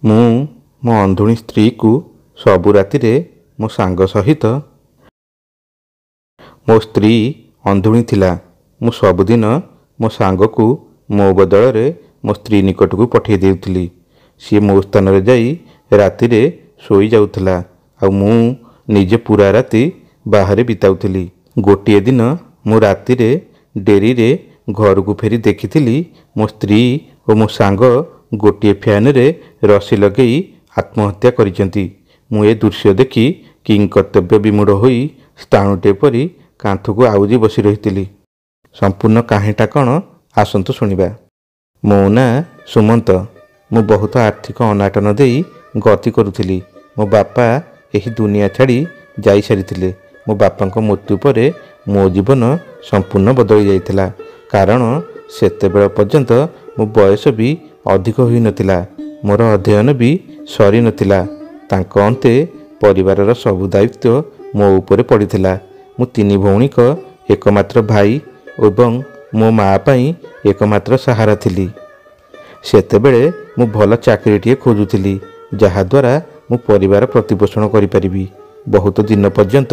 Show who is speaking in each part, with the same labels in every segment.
Speaker 1: ମୁଁ ମୋ ଅନ୍ଧୁଣୀ ସ୍ତ୍ରୀକୁ ସବୁ ରାତିରେ ମୋ ସାଙ୍ଗ ସହିତ ମୋ ସ୍ତ୍ରୀ ଅନ୍ଧୁଣୀ ଥିଲା। ମୁଁ ସବୁଦିନ ମୋ ସାଙ୍ଗକୁ ମୋ ବଦଳରେ ମୋ ସ୍ତ୍ରୀ ନିକଟକୁ ପଠାଇ ଦେଉଥିଲି। ସିଏ ମୋ ସ୍ଥାନରେ ଯାଇ ରାତିରେ ଶୋଇ ଯାଉଥିଲା ଆଉ ମୁଁ ନିଜେ ପୁରା ରାତି ବାହାରେ ବିତାଉଥିଲି। ଗୋଟିଏ ଦିନ ମୁଁ ରାତିରେ ଡେରିରେ ଘରକୁ ଫେରି ଦେଖିଥିଲି ମୋ ସ୍ତ୍ରୀ ଓ ମୋ ସାଙ୍ଗ ଗୋଟିଏ ଫ୍ୟାନରେ ରସି ଲଗେଇ ଆତ୍ମହତ୍ୟା କରିଛନ୍ତି। ମୁଁ ଏ ଦୃଶ୍ୟ ଦେଖି କିଂକର୍ତ୍ତବ୍ୟ ବିମୂଢ଼ ହୋଇ ସ୍ଥାଣୁଟେ ପରି କାନ୍ଥକୁ ଆଉଜି ବସି ରହିଥିଲି। ସମ୍ପୂର୍ଣ୍ଣ କାହିଁଟା କ'ଣ ଆସନ୍ତୁ ଶୁଣିବା। ମୋ ନାଁ ସୁମନ୍ତ। ମୁଁ ବହୁତ ଆର୍ଥିକ ଅନାଟନ ଦେଇ ଗତି କରୁଥିଲି। ମୋ ବାପା ଏହି ଦୁନିଆ ଛାଡ଼ି ଯାଇସାରିଥିଲେ। ମୋ ବାପାଙ୍କ ମୃତ୍ୟୁ ପରେ ମୋ ଜୀବନ ସମ୍ପୂର୍ଣ୍ଣ ବଦଳି ଯାଇଥିଲା। କାରଣ ସେତେବେଳ ପର୍ଯ୍ୟନ୍ତ ମୋ ବୟସ ବି ଅଧିକ ହୋଇନଥିଲା। ମୋର ଅଧ୍ୟୟନ ବି ସରିନଥିଲା। ତାଙ୍କ ଅନ୍ତେ ପରିବାରର ସବୁ ଦାୟିତ୍ୱ ମୋ ଉପରେ ପଡ଼ିଥିଲା। ମୁଁ ତିନି ଭଉଣୀଙ୍କ ଏକମାତ୍ର ଭାଇ ଏବଂ ମୋ ମା ପାଇଁ ଏକମାତ୍ର ସାହାରା ଥିଲି। ସେତେବେଳେ ମୁଁ ଭଲ ଚାକିରିଟିଏ ଖୋଜୁଥିଲି, ଯାହାଦ୍ୱାରା ମୁଁ ପରିବାର ପ୍ରତିପୋଷଣ କରିପାରିବି। ବହୁତ ଦିନ ପର୍ଯ୍ୟନ୍ତ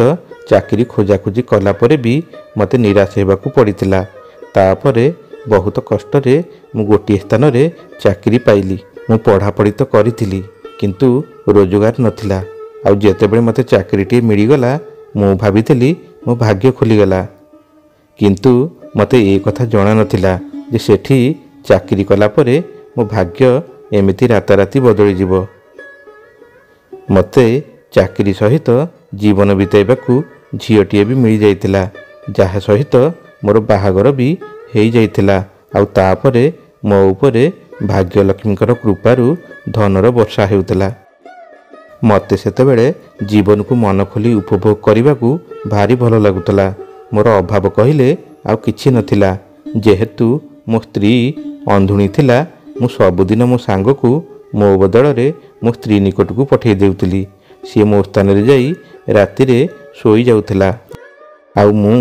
Speaker 1: ଚାକିରି ଖୋଜାଖୋଜି କଲା ପରେ ବି ମୋତେ ନିରାଶ ହେବାକୁ ପଡ଼ିଥିଲା। ତାପରେ ବହୁତ କଷ୍ଟରେ ମୁଁ ଗୋଟିଏ ସ୍ଥାନରେ ଚାକିରି ପାଇଲି। ମୁଁ ପଢ଼ାପଢ଼ି ତ କରିଥିଲି, କିନ୍ତୁ ରୋଜଗାର ନଥିଲା। ଆଉ ଯେତେବେଳେ ମୋତେ ଚାକିରିଟିଏ ମିଳିଗଲା, ମୁଁ ଭାବିଥିଲି ମୋ ଭାଗ୍ୟ ଖୋଲିଗଲା। କିନ୍ତୁ ମୋତେ ଏ କଥା ଜଣା ନଥିଲା ଯେ ସେଠି ଚାକିରି କଲା ପରେ ମୋ ଭାଗ୍ୟ ଏମିତି ରାତାରାତି ବଦଳିଯିବ। ମୋତେ ଚାକିରି ସହିତ ଜୀବନ ବିତାଇବାକୁ ଝିଅଟିଏ ବି ମିଳିଯାଇଥିଲା, ଯାହା ସହିତ ମୋର ବାହାଘର ବି ହେଇଯାଇଥିଲା। ଆଉ ତାପରେ ମୋ ଉପରେ ଭାଗ୍ୟଲକ୍ଷ୍ମୀଙ୍କର କୃପାରୁ ଧନର ବର୍ଷା ହେଉଥିଲା। ମୋତେ ସେତେବେଳେ ଜୀବନକୁ ମନ ଖୋଲି ଉପଭୋଗ କରିବାକୁ ଭାରି ଭଲ ଲାଗୁଥିଲା। ମୋର ଅଭାବ କହିଲେ ଆଉ କିଛି ନଥିଲା। ଯେହେତୁ ମୋ ସ୍ତ୍ରୀ ଅନ୍ଧୁଣୀ ଥିଲା, ମୁଁ ସବୁଦିନ ମୋ ସାଙ୍ଗକୁ ମୋ ବଦଳରେ ମୋ ସ୍ତ୍ରୀ ନିକଟକୁ ପଠାଇ ଦେଉଥିଲି। ସିଏ ମୋ ସ୍ଥାନରେ ଯାଇ ରାତିରେ ଶୋଇ ଯାଉଥିଲା ଆଉ ମୁଁ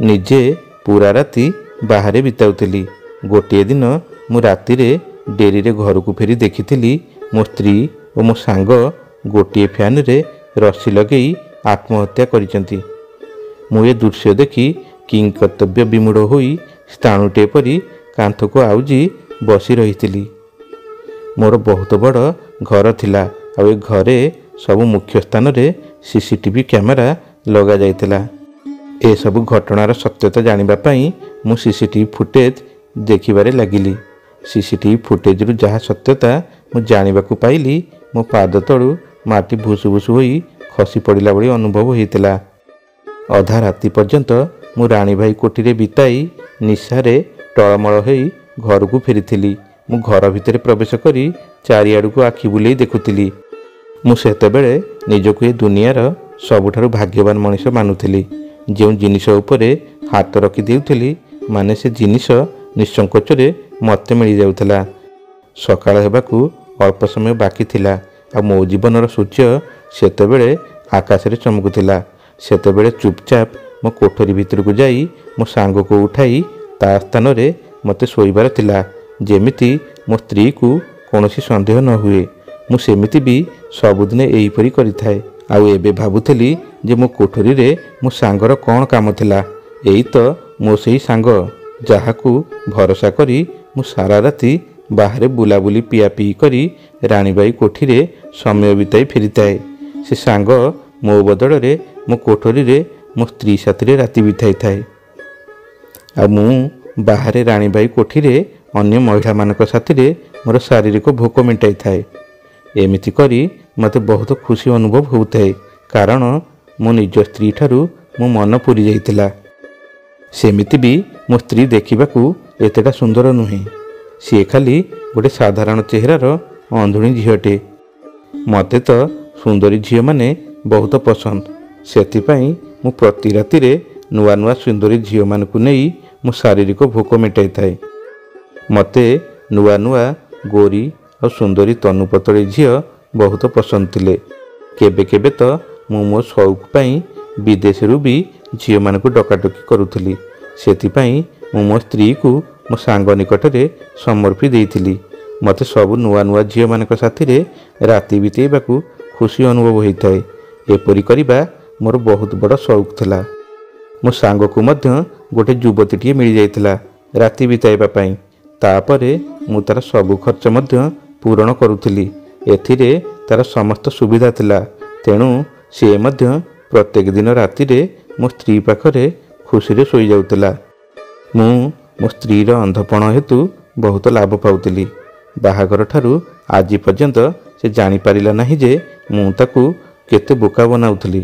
Speaker 1: ନିଜେ ପୁରା ରାତି ବାହାରେ ବିତାଉଥିଲି। ଗୋଟିଏ ଦିନ ମୁଁ ରାତିରେ ଡେରିରେ ଘରକୁ ଫେରି ଦେଖିଥିଲି ମୋ ସ୍ତ୍ରୀ ଓ ମୋ ସାଙ୍ଗ ଗୋଟିଏ ଫ୍ୟାନରେ ରସି ଲଗେଇ ଆତ୍ମହତ୍ୟା କରିଛନ୍ତି। ମୁଁ ଏ ଦୃଶ୍ୟ ଦେଖି କିଂକର୍ତ୍ତବ୍ୟ ବିମୂଢ଼ ହୋଇ ସ୍ଥାଣୁଟେ ପରି କାନ୍ଥକୁ ଆଉଜି ବସି ରହିଥିଲି। ମୋର ବହୁତ ବଡ଼ ଘର ଥିଲା ଆଉ ଏ ଘରେ ସବୁ ମୁଖ୍ୟ ସ୍ଥାନରେ CCTV କ୍ୟାମେରା ଲଗାଯାଇଥିଲା। ଏସବୁ ଘଟଣାର ସତ୍ୟତା ଜାଣିବା ପାଇଁ ମୁଁ CCTV ଫୁଟେଜ୍ ଦେଖିବାରେ ଲାଗିଲି। CCTV ଫୁଟେଜରୁ ଯାହା ସତ୍ୟତା ମୁଁ ଜାଣିବାକୁ ପାଇଲି, ମୋ ପାଦ ତଳୁ ମାଟି ଭୁସୁ ଭୁସୁ ହୋଇ ଖସି ପଡ଼ିଲା ଭଳି ଅନୁଭବ ହୋଇଥିଲା। ଅଧା ରାତି ପର୍ଯ୍ୟନ୍ତ ମୁଁ ରାଣୀଭାଇ କୋଠିରେ ବିତାଇ ନିଶାରେ ଟଳମଳ ହୋଇ ଘରକୁ ଫେରିଥିଲି। ମୁଁ ଘର ଭିତରେ ପ୍ରବେଶ କରି ଚାରିଆଡ଼କୁ ଆଖି ବୁଲେଇ ଦେଖୁଥିଲି। ମୁଁ ସେତେବେଳେ ନିଜକୁ ଏ ଦୁନିଆର ସବୁଠାରୁ ଭାଗ୍ୟବାନ ମଣିଷ ମାନୁଥିଲି। ଯେଉଁ ଜିନିଷ ଉପରେ ହାତ ରଖି ଦେଉଥିଲି, ମାନେ ସେ ଜିନିଷ ନିଃସଙ୍କୋଚରେ ମୋତେ ମିଳିଯାଉଥିଲା। ସକାଳ ହେବାକୁ ଅଳ୍ପ ସମୟ ବାକି ଥିଲା ଆଉ ମୋ ଜୀବନର ସୂର୍ଯ୍ୟ ସେତେବେଳେ ଆକାଶରେ ଚମକୁଥିଲା। ସେତେବେଳେ ଚୁପଚାପ ମୋ କୋଠରୀ ଭିତରକୁ ଯାଇ ମୋ ସାଙ୍ଗକୁ ଉଠାଇ ତା ସ୍ଥାନରେ ମୋତେ ଶୋଇବାର ଥିଲା, ଯେମିତି ମୋ ସ୍ତ୍ରୀକୁ କୌଣସି ସନ୍ଦେହ ନ ହୁଏ। ମୁଁ ସେମିତି ବି ସବୁଦିନ ଏହିପରି କରିଥାଏ। ଆଉ ଏବେ ଭାବୁଥିଲି ଯେ ମୋ କୋଠରୀରେ ମୋ ସାଙ୍ଗର କ'ଣ କାମ ଥିଲା। ଏଇ ତ ମୋ ସେହି ସାଙ୍ଗ, ଯାହାକୁ ଭରସା କରି ମୁଁ ସାରା ରାତି ବାହାରେ ବୁଲାବୁଲି ପିଆପିଇ କରି ରାଣୀବାଇ କୋଠିରେ ସମୟ ବିତାଇ ଫେରିଥାଏ। ସେ ସାଙ୍ଗ ମୋ ବଦଳରେ ମୋ କୋଠରୀରେ ମୋ ସ୍ତ୍ରୀ ସାଥିରେ ରାତି ବିତାଇଥାଏ ଆଉ ମୁଁ ବାହାରେ ରାଣୀବାଇ କୋଠିରେ ଅନ୍ୟ ମହିଳାମାନଙ୍କ ସାଥିରେ ମୋର ଶାରୀରିକ ଭୋକ ମେଣ୍ଟାଇଥାଏ। ଏମିତି କରି ମୋତେ ବହୁତ ଖୁସି ଅନୁଭବ ହେଉଥାଏ, କାରଣ ମୋ ନିଜ ସ୍ତ୍ରୀ ଠାରୁ ମୋ ମନ ପୁରି ଯାଇଥିଲା। ସେମିତି ବି ମୋ ସ୍ତ୍ରୀ ଦେଖିବାକୁ ଏତେଟା ସୁନ୍ଦର ନୁହେଁ। ସିଏ ଖାଲି ଗୋଟେ ସାଧାରଣ ଚେହେରାର ଅନ୍ଧୁଣୀ ଝିଅଟେ। ମୋତେ ତ ସୁନ୍ଦରୀ ଝିଅମାନେ ବହୁତ ପସନ୍ଦ। ସେଥିପାଇଁ ମୁଁ ପ୍ରତି ରାତିରେ ନୂଆ ନୂଆ ସୁନ୍ଦରୀ ଝିଅମାନଙ୍କୁ ନେଇ ମୋ ଶାରୀରିକ ଭୋକ ମେଣ୍ଟାଇଥାଏ। ମୋତେ ନୂଆ ନୂଆ ଗୋରୀ ଆଉ ସୁନ୍ଦରୀ ତନୁପତଳି ଝିଅ ବହୁତ ପସନ୍ଦ ଥିଲେ। କେବେ କେବେ ତ ମୁଁ ମୋ ସଉକ ପାଇଁ ବିଦେଶରୁ ବି ଝିଅମାନଙ୍କୁ ଡକାଡକି କରୁଥିଲି। ସେଥିପାଇଁ ମୁଁ ମୋ ସ୍ତ୍ରୀକୁ ମୋ ସାଙ୍ଗ ନିକଟରେ ସମର୍ପି ଦେଇଥିଲି। ମୋତେ ସବୁ ନୂଆ ନୂଆ ଝିଅମାନଙ୍କ ସାଥିରେ ରାତି ବିତେଇବାକୁ ଖୁସି ଅନୁଭବ ହୋଇଥାଏ। ଏପରି କରିବା ମୋର ବହୁତ ବଡ଼ ସଉକ ଥିଲା। ମୋ ସାଙ୍ଗକୁ ମଧ୍ୟ ଗୋଟେ ଯୁବତୀଟିଏ ମିଳିଯାଇଥିଲା ରାତି ବିତାଇବା ପାଇଁ। ତାପରେ ମୁଁ ତାର ସବୁ ଖର୍ଚ୍ଚ ମଧ୍ୟ ପୂରଣ କରୁଥିଲି। ଏଥିରେ ତାର ସମସ୍ତ ସୁବିଧା ଥିଲା। ତେଣୁ ସିଏ ମଧ୍ୟ ପ୍ରତ୍ୟେକ ଦିନ ରାତିରେ ମୋ ସ୍ତ୍ରୀ ପାଖରେ ଖୁସିରେ ଶୋଇଯାଉଥିଲା। ମୁଁ ମୋ ସ୍ତ୍ରୀର ଅନ୍ଧପଣ ହେତୁ ବହୁତ ଲାଭ ପାଉଥିଲି। ବାହାଘର ଠାରୁ ଆଜି ପର୍ଯ୍ୟନ୍ତ ସେ ଜାଣିପାରିଲା ନାହିଁ ଯେ ମୁଁ ତାକୁ କେତେ ବୋକା ବନାଉଥିଲି।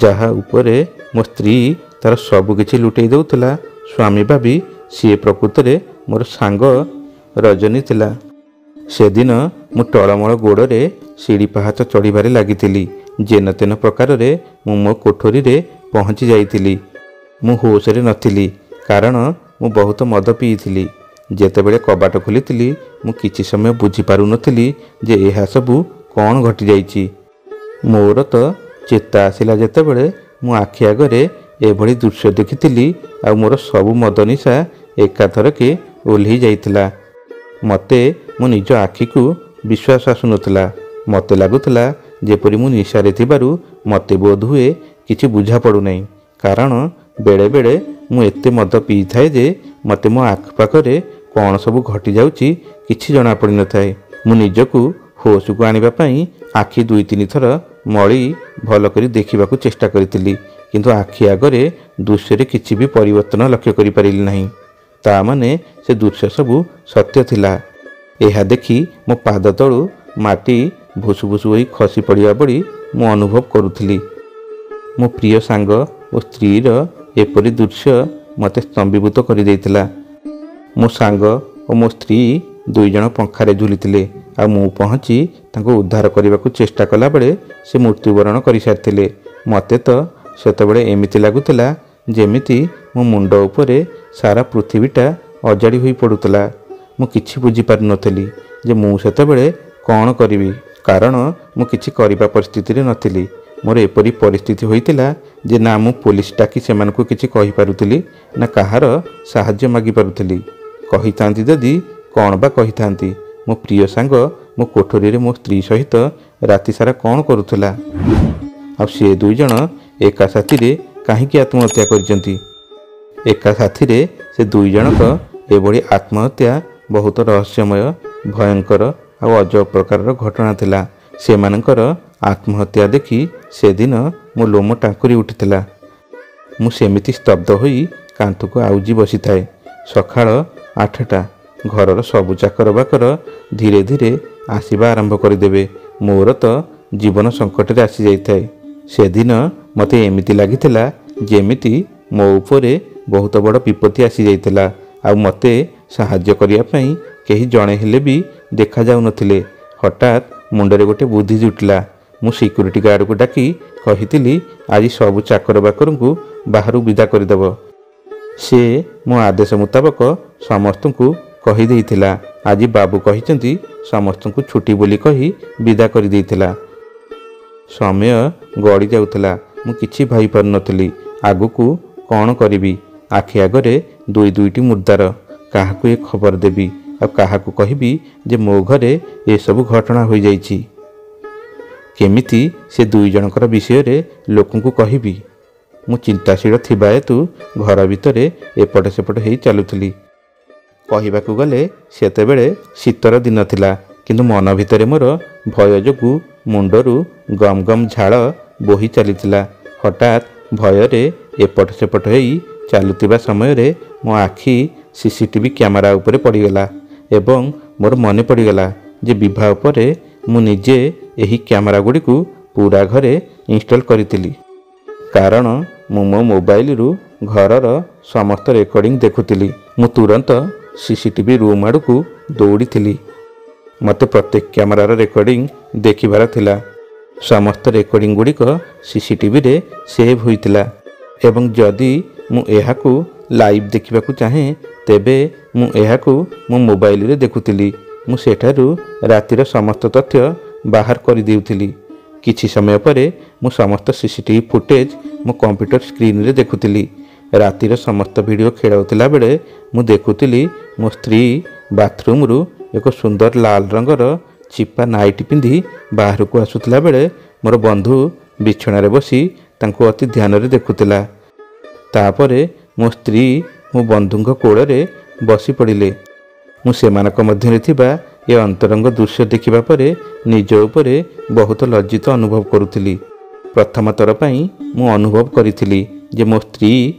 Speaker 1: ଯାହା ଉପରେ ମୋ ସ୍ତ୍ରୀ ତାର ସବୁ କିଛି ଲୁଟେଇ ଦେଉଥିଲା ସ୍ୱାମୀ ଭାବି ସିଏ ପ୍ରକୃତରେ ମୋର ସାଙ୍ଗ ରଜନୀ ଥିଲା। ସେଦିନ ମୁଁ ଟଳମଳ ଗୋଡ଼ରେ ସିଡ଼ି ପାହାଚ ଚଢ଼ିବାରେ ଲାଗିଥିଲି। ଯେନ ତେନ ପ୍ରକାରରେ ମୁଁ ମୋ କୋଠରୀରେ ପହଞ୍ଚି ଯାଇଥିଲି। ମୁଁ ହୋସରେ ନଥିଲି କାରଣ ମୁଁ ବହୁତ ମଦ ପିଇଥିଲି। ଯେତେବେଳେ କବାଟ ଖୋଲିଥିଲି ମୁଁ କିଛି ସମୟ ବୁଝିପାରୁନଥିଲି ଯେ ଏହା ସବୁ କ'ଣ ଘଟିଯାଇଛି। ମୋର ତ ଚେତା ଆସିଲା ଯେତେବେଳେ ମୁଁ ଆଖି ଆଗରେ ଏଭଳି ଦୃଶ୍ୟ ଦେଖିଥିଲି ଆଉ ମୋର ସବୁ ମଦ ନିଶା ଏକାଥରକେ ଓହ୍ଲେଇ ଯାଇଥିଲା। ମୋତେ ମୋ ନିଜ ଆଖିକୁ ବିଶ୍ୱାସ ଆସୁନଥିଲା। ମୋତେ ଲାଗୁଥିଲା ଯେପରି ମୁଁ ନିଶାରେ ଥିବାରୁ ମୋତେ ବୋଧହୁଏ କିଛି ବୁଝା ପଡ଼ୁନାହିଁ। କାରଣ ବେଳେବେଳେ ମୁଁ ଏତେ ମଦ ପିଇଥାଏ ଯେ ମୋତେ ମୋ ଆଖପାଖରେ କ'ଣ ସବୁ ଘଟିଯାଉଛି କିଛି ଜଣାପଡ଼ିନଥାଏ। ମୁଁ ନିଜକୁ ହୋସକୁ ଆଣିବା ପାଇଁ ଆଖି 2-3 ଥର ମଳି ଭଲ କରି ଦେଖିବାକୁ ଚେଷ୍ଟା କରିଥିଲି। କିନ୍ତୁ ଆଖି ଆଗରେ ଦୃଶ୍ୟରେ କିଛି ବି ପରିବର୍ତ୍ତନ ଲକ୍ଷ୍ୟ କରିପାରିଲି ନାହିଁ। ତା ମାନେ ସେ ଦୃଶ୍ୟ ସବୁ ସତ୍ୟ ଥିଲା। ଏହା ଦେଖି ମୋ ପାଦ ତଳୁ ମାଟି ଭୁସୁ ଭୁସୁ ହୋଇ ଖସି ପଡ଼ିବା ଭଳି ମୁଁ ଅନୁଭବ କରୁଥିଲି। ମୋ ପ୍ରିୟ ସାଙ୍ଗ ଓ ସ୍ତ୍ରୀର ଏପରି ଦୃଶ୍ୟ ମୋତେ ସ୍ତମ୍ଭୀଭୂତ କରିଦେଇଥିଲା। ମୋ ସାଙ୍ଗ ଓ ମୋ ସ୍ତ୍ରୀ 2 ଜଣ ପଙ୍ଖାରେ ଝୁଲିଥିଲେ ଆଉ ମୁଁ ପହଞ୍ଚି ତାଙ୍କୁ ଉଦ୍ଧାର କରିବାକୁ ଚେଷ୍ଟା କଲାବେଳେ ସେ ମୃତ୍ୟୁବରଣ କରିସାରିଥିଲେ। ମୋତେ ତ ସେତେବେଳେ ଏମିତି ଲାଗୁଥିଲା ଯେମିତି ମୋ ମୁଣ୍ଡ ଉପରେ ସାରା ପୃଥିବୀଟା ଅଜାଡ଼ି ହୋଇ ପଡ଼ୁଥିଲା। ମୁଁ କିଛି ବୁଝିପାରୁନଥିଲି ଯେ ମୁଁ ସେତେବେଳେ କ'ଣ କରିବି, କାରଣ ମୁଁ କିଛି କରିବା ପରିସ୍ଥିତିରେ ନଥିଲି। ମୋର ଏପରି ପରିସ୍ଥିତି ହୋଇଥିଲା ଯେ ନା ମୁଁ ପୋଲିସ ଡାକି ସେମାନଙ୍କୁ କିଛି କହିପାରୁଥିଲି ନା କାହାର ସାହାଯ୍ୟ ମାଗିପାରୁଥିଲି। କହିଥାନ୍ତି ଯଦି କ'ଣ ବା କହିଥାନ୍ତି। ମୋ ପ୍ରିୟ ସାଙ୍ଗ ମୋ କୋଠରୀରେ ମୋ ସ୍ତ୍ରୀ ସହିତ ରାତିସାରା କ'ଣ କରୁଥିଲା ଆଉ ସେ 2 ଜଣ ଏକା ସାଥିରେ କାହିଁକି ଆତ୍ମହତ୍ୟା କରିଛନ୍ତି। ଏକା ସାଥିରେ ସେ 2 ଜଣକ ଏଭଳି ଆତ୍ମହତ୍ୟା ବହୁତ ରହସ୍ୟମୟ, ଭୟଙ୍କର ଆଉ ଅଜବ ପ୍ରକାରର ଘଟଣା ଥିଲା। ସେମାନଙ୍କର ଆତ୍ମହତ୍ୟା ଦେଖି ସେଦିନ ମୋ ଲୋମ ଟାଙ୍କୁରି ଉଠିଥିଲା। ମୁଁ ସେମିତି ସ୍ତବ୍ଧ ହୋଇ କାନ୍ଥକୁ ଆଉଜି ବସିଥାଏ। ସକାଳ 8ଟା। ଘରର ସବୁ ଚାକର ବାକର ଧୀରେ ଧୀରେ ଆସିବା ଆରମ୍ଭ କରିଦେବେ। ମୋର ତ ଜୀବନ ସଙ୍କଟରେ ଆସିଯାଇଥାଏ। ସେଦିନ ମୋତେ ଏମିତି ଲାଗିଥିଲା ଯେମିତି ମୋ ଉପରେ ବହୁତ ବଡ଼ ବିପତ୍ତି ଆସିଯାଇଥିଲା ଆଉ ମୋତେ ସାହାଯ୍ୟ କରିବା ପାଇଁ କେହି ଜଣେ ହେଲେ ବି ଦେଖାଯାଉନଥିଲେ। ହଠାତ୍ ମୁଣ୍ଡରେ ଗୋଟେ ବୁଦ୍ଧି ଜୁଟିଲା। ମୁଁ ସିକ୍ୟୁରିଟି ଗାର୍ଡକୁ ଡାକି କହିଥିଲି ଆଜି ସବୁ ଚାକର ବାକରଙ୍କୁ ବାହାରୁ ବିଦା କରିଦେବ। ସେ ମୋ ଆଦେଶ ମୁତାବକ ସମସ୍ତଙ୍କୁ କହିଦେଇଥିଲା। ଆଜି ବାବୁ କହିଛନ୍ତି ସମସ୍ତଙ୍କୁ ଛୁଟି ବୋଲି କହି ବିଦା କରିଦେଇଥିଲା। ସମୟ ଗଡ଼ି ଯାଉଥିଲା। ମୁଁ କିଛି ଭାବିପାରୁନଥିଲି ଆଗକୁ କ'ଣ କରିବି। ଆଖି ଆଗରେ 2-2ଟି ମୁର୍ଦ୍ଦାର। କାହାକୁ ଏ ଖବର ଦେବି ଆଉ କାହାକୁ କହିବି ଯେ ମୋ ଘରେ ଏସବୁ ଘଟଣା ହୋଇଯାଇଛି। କେମିତି ସେ 2 ଜଣଙ୍କର ବିଷୟରେ ଲୋକଙ୍କୁ କହିବି। ମୁଁ ଚିନ୍ତାଶୀଳ ଥିବା ହେତୁ ଘର ଭିତରେ ଏପଟ ସେପଟ ହେଇ ଚାଲୁଥିଲି। କହିବାକୁ ଗଲେ ସେତେବେଳେ ଶୀତର ଦିନ ଥିଲା, କିନ୍ତୁ ମନ ଭିତରେ ମୋର ଭୟ ଯୋଗୁଁ ମୁଣ୍ଡରୁ ଗମ ଗମ ଝାଳ ବୋହି ଚାଲିଥିଲା। ହଠାତ୍ ଭୟରେ ଏପଟ ସେପଟ ହେଇ ଚାଲୁଥିବା ସମୟରେ ମୋ ଆଖି CCTV କ୍ୟାମେରା ଉପରେ ପଡ଼ିଗଲା ଏବଂ ମୋର ମନେ ପଡ଼ିଗଲା ଯେ ବିବାହ ପରେ ମୁଁ ନିଜେ ଏହି କ୍ୟାମେରା ଗୁଡ଼ିକୁ ପୁରା ଘରେ ଇନଷ୍ଟଲ କରିଥିଲି। କାରଣ ମୁଁ ମୋ ମୋବାଇଲରୁ ଘରର ସମସ୍ତ ରେକର୍ଡ଼ିଂ ଦେଖୁଥିଲି। ମୁଁ ତୁରନ୍ତ CCTV ରୁମ୍ ଆଡ଼କୁ ଦୌଡ଼ିଥିଲି। ମୋତେ ପ୍ରତ୍ୟେକ କ୍ୟାମେରାର ରେକର୍ଡ଼ିଂ ଦେଖିବାର ଥିଲା। ସମସ୍ତ ରେକର୍ଡ଼ିଂ ଗୁଡ଼ିକ CCTVରେ ସେଭ୍ ହୋଇଥିଲା ଏବଂ ଯଦି ମୁଁ ଏହାକୁ ଲାଇଭ୍ ଦେଖିବାକୁ ଚାହେଁ ତେବେ ମୁଁ ଏହାକୁ ମୋ ମୋବାଇଲରେ ଦେଖୁଥିଲି। ମୁଁ ସେଠାରୁ ରାତିର ସମସ୍ତ ତଥ୍ୟ ବାହାର କରିଦେଉଥିଲି। କିଛି ସମୟ ପରେ ମୁଁ ସମସ୍ତ CCTV ଫୁଟେଜ୍ ମୋ କମ୍ପ୍ୟୁଟର ସ୍କ୍ରିନରେ ଦେଖୁଥିଲି। ରାତିର ସମସ୍ତ ଭିଡ଼ିଓ ଖେଳାଉଥିଲା ବେଳେ ମୁଁ ଦେଖୁଥିଲି ମୋ ସ୍ତ୍ରୀ ବାଥରୁମରୁ ଏକ ସୁନ୍ଦର ଲାଲ ରଙ୍ଗର ଚିପା ନାଇଟି ପିନ୍ଧି ବାହାରକୁ ଆସୁଥିଲା ବେଳେ ମୋର ବନ୍ଧୁ ବିଛଣାରେ ବସି ତାଙ୍କୁ ଅତି ଧ୍ୟାନରେ ଦେଖୁଥିଲା। ତାପରେ ମୋ ସ୍ତ୍ରୀ ମୋ ବନ୍ଧୁଙ୍କ କୋଳରେ ବସି ପଡ଼ିଲେ। ମୁଁ ସେମାନଙ୍କ ମଧ୍ୟରେ ଥିବା ଏ ଅନ୍ତରଙ୍ଗ ଦୃଶ୍ୟ ଦେଖିବା ପରେ ନିଜ ଉପରେ ବହୁତ ଲଜ୍ଜିତ ଅନୁଭବ କରୁଥିଲି। ପ୍ରଥମ ଥର ପାଇଁ ମୁଁ ଅନୁଭବ କରିଥିଲି ଯେ ମୋ ସ୍ତ୍ରୀ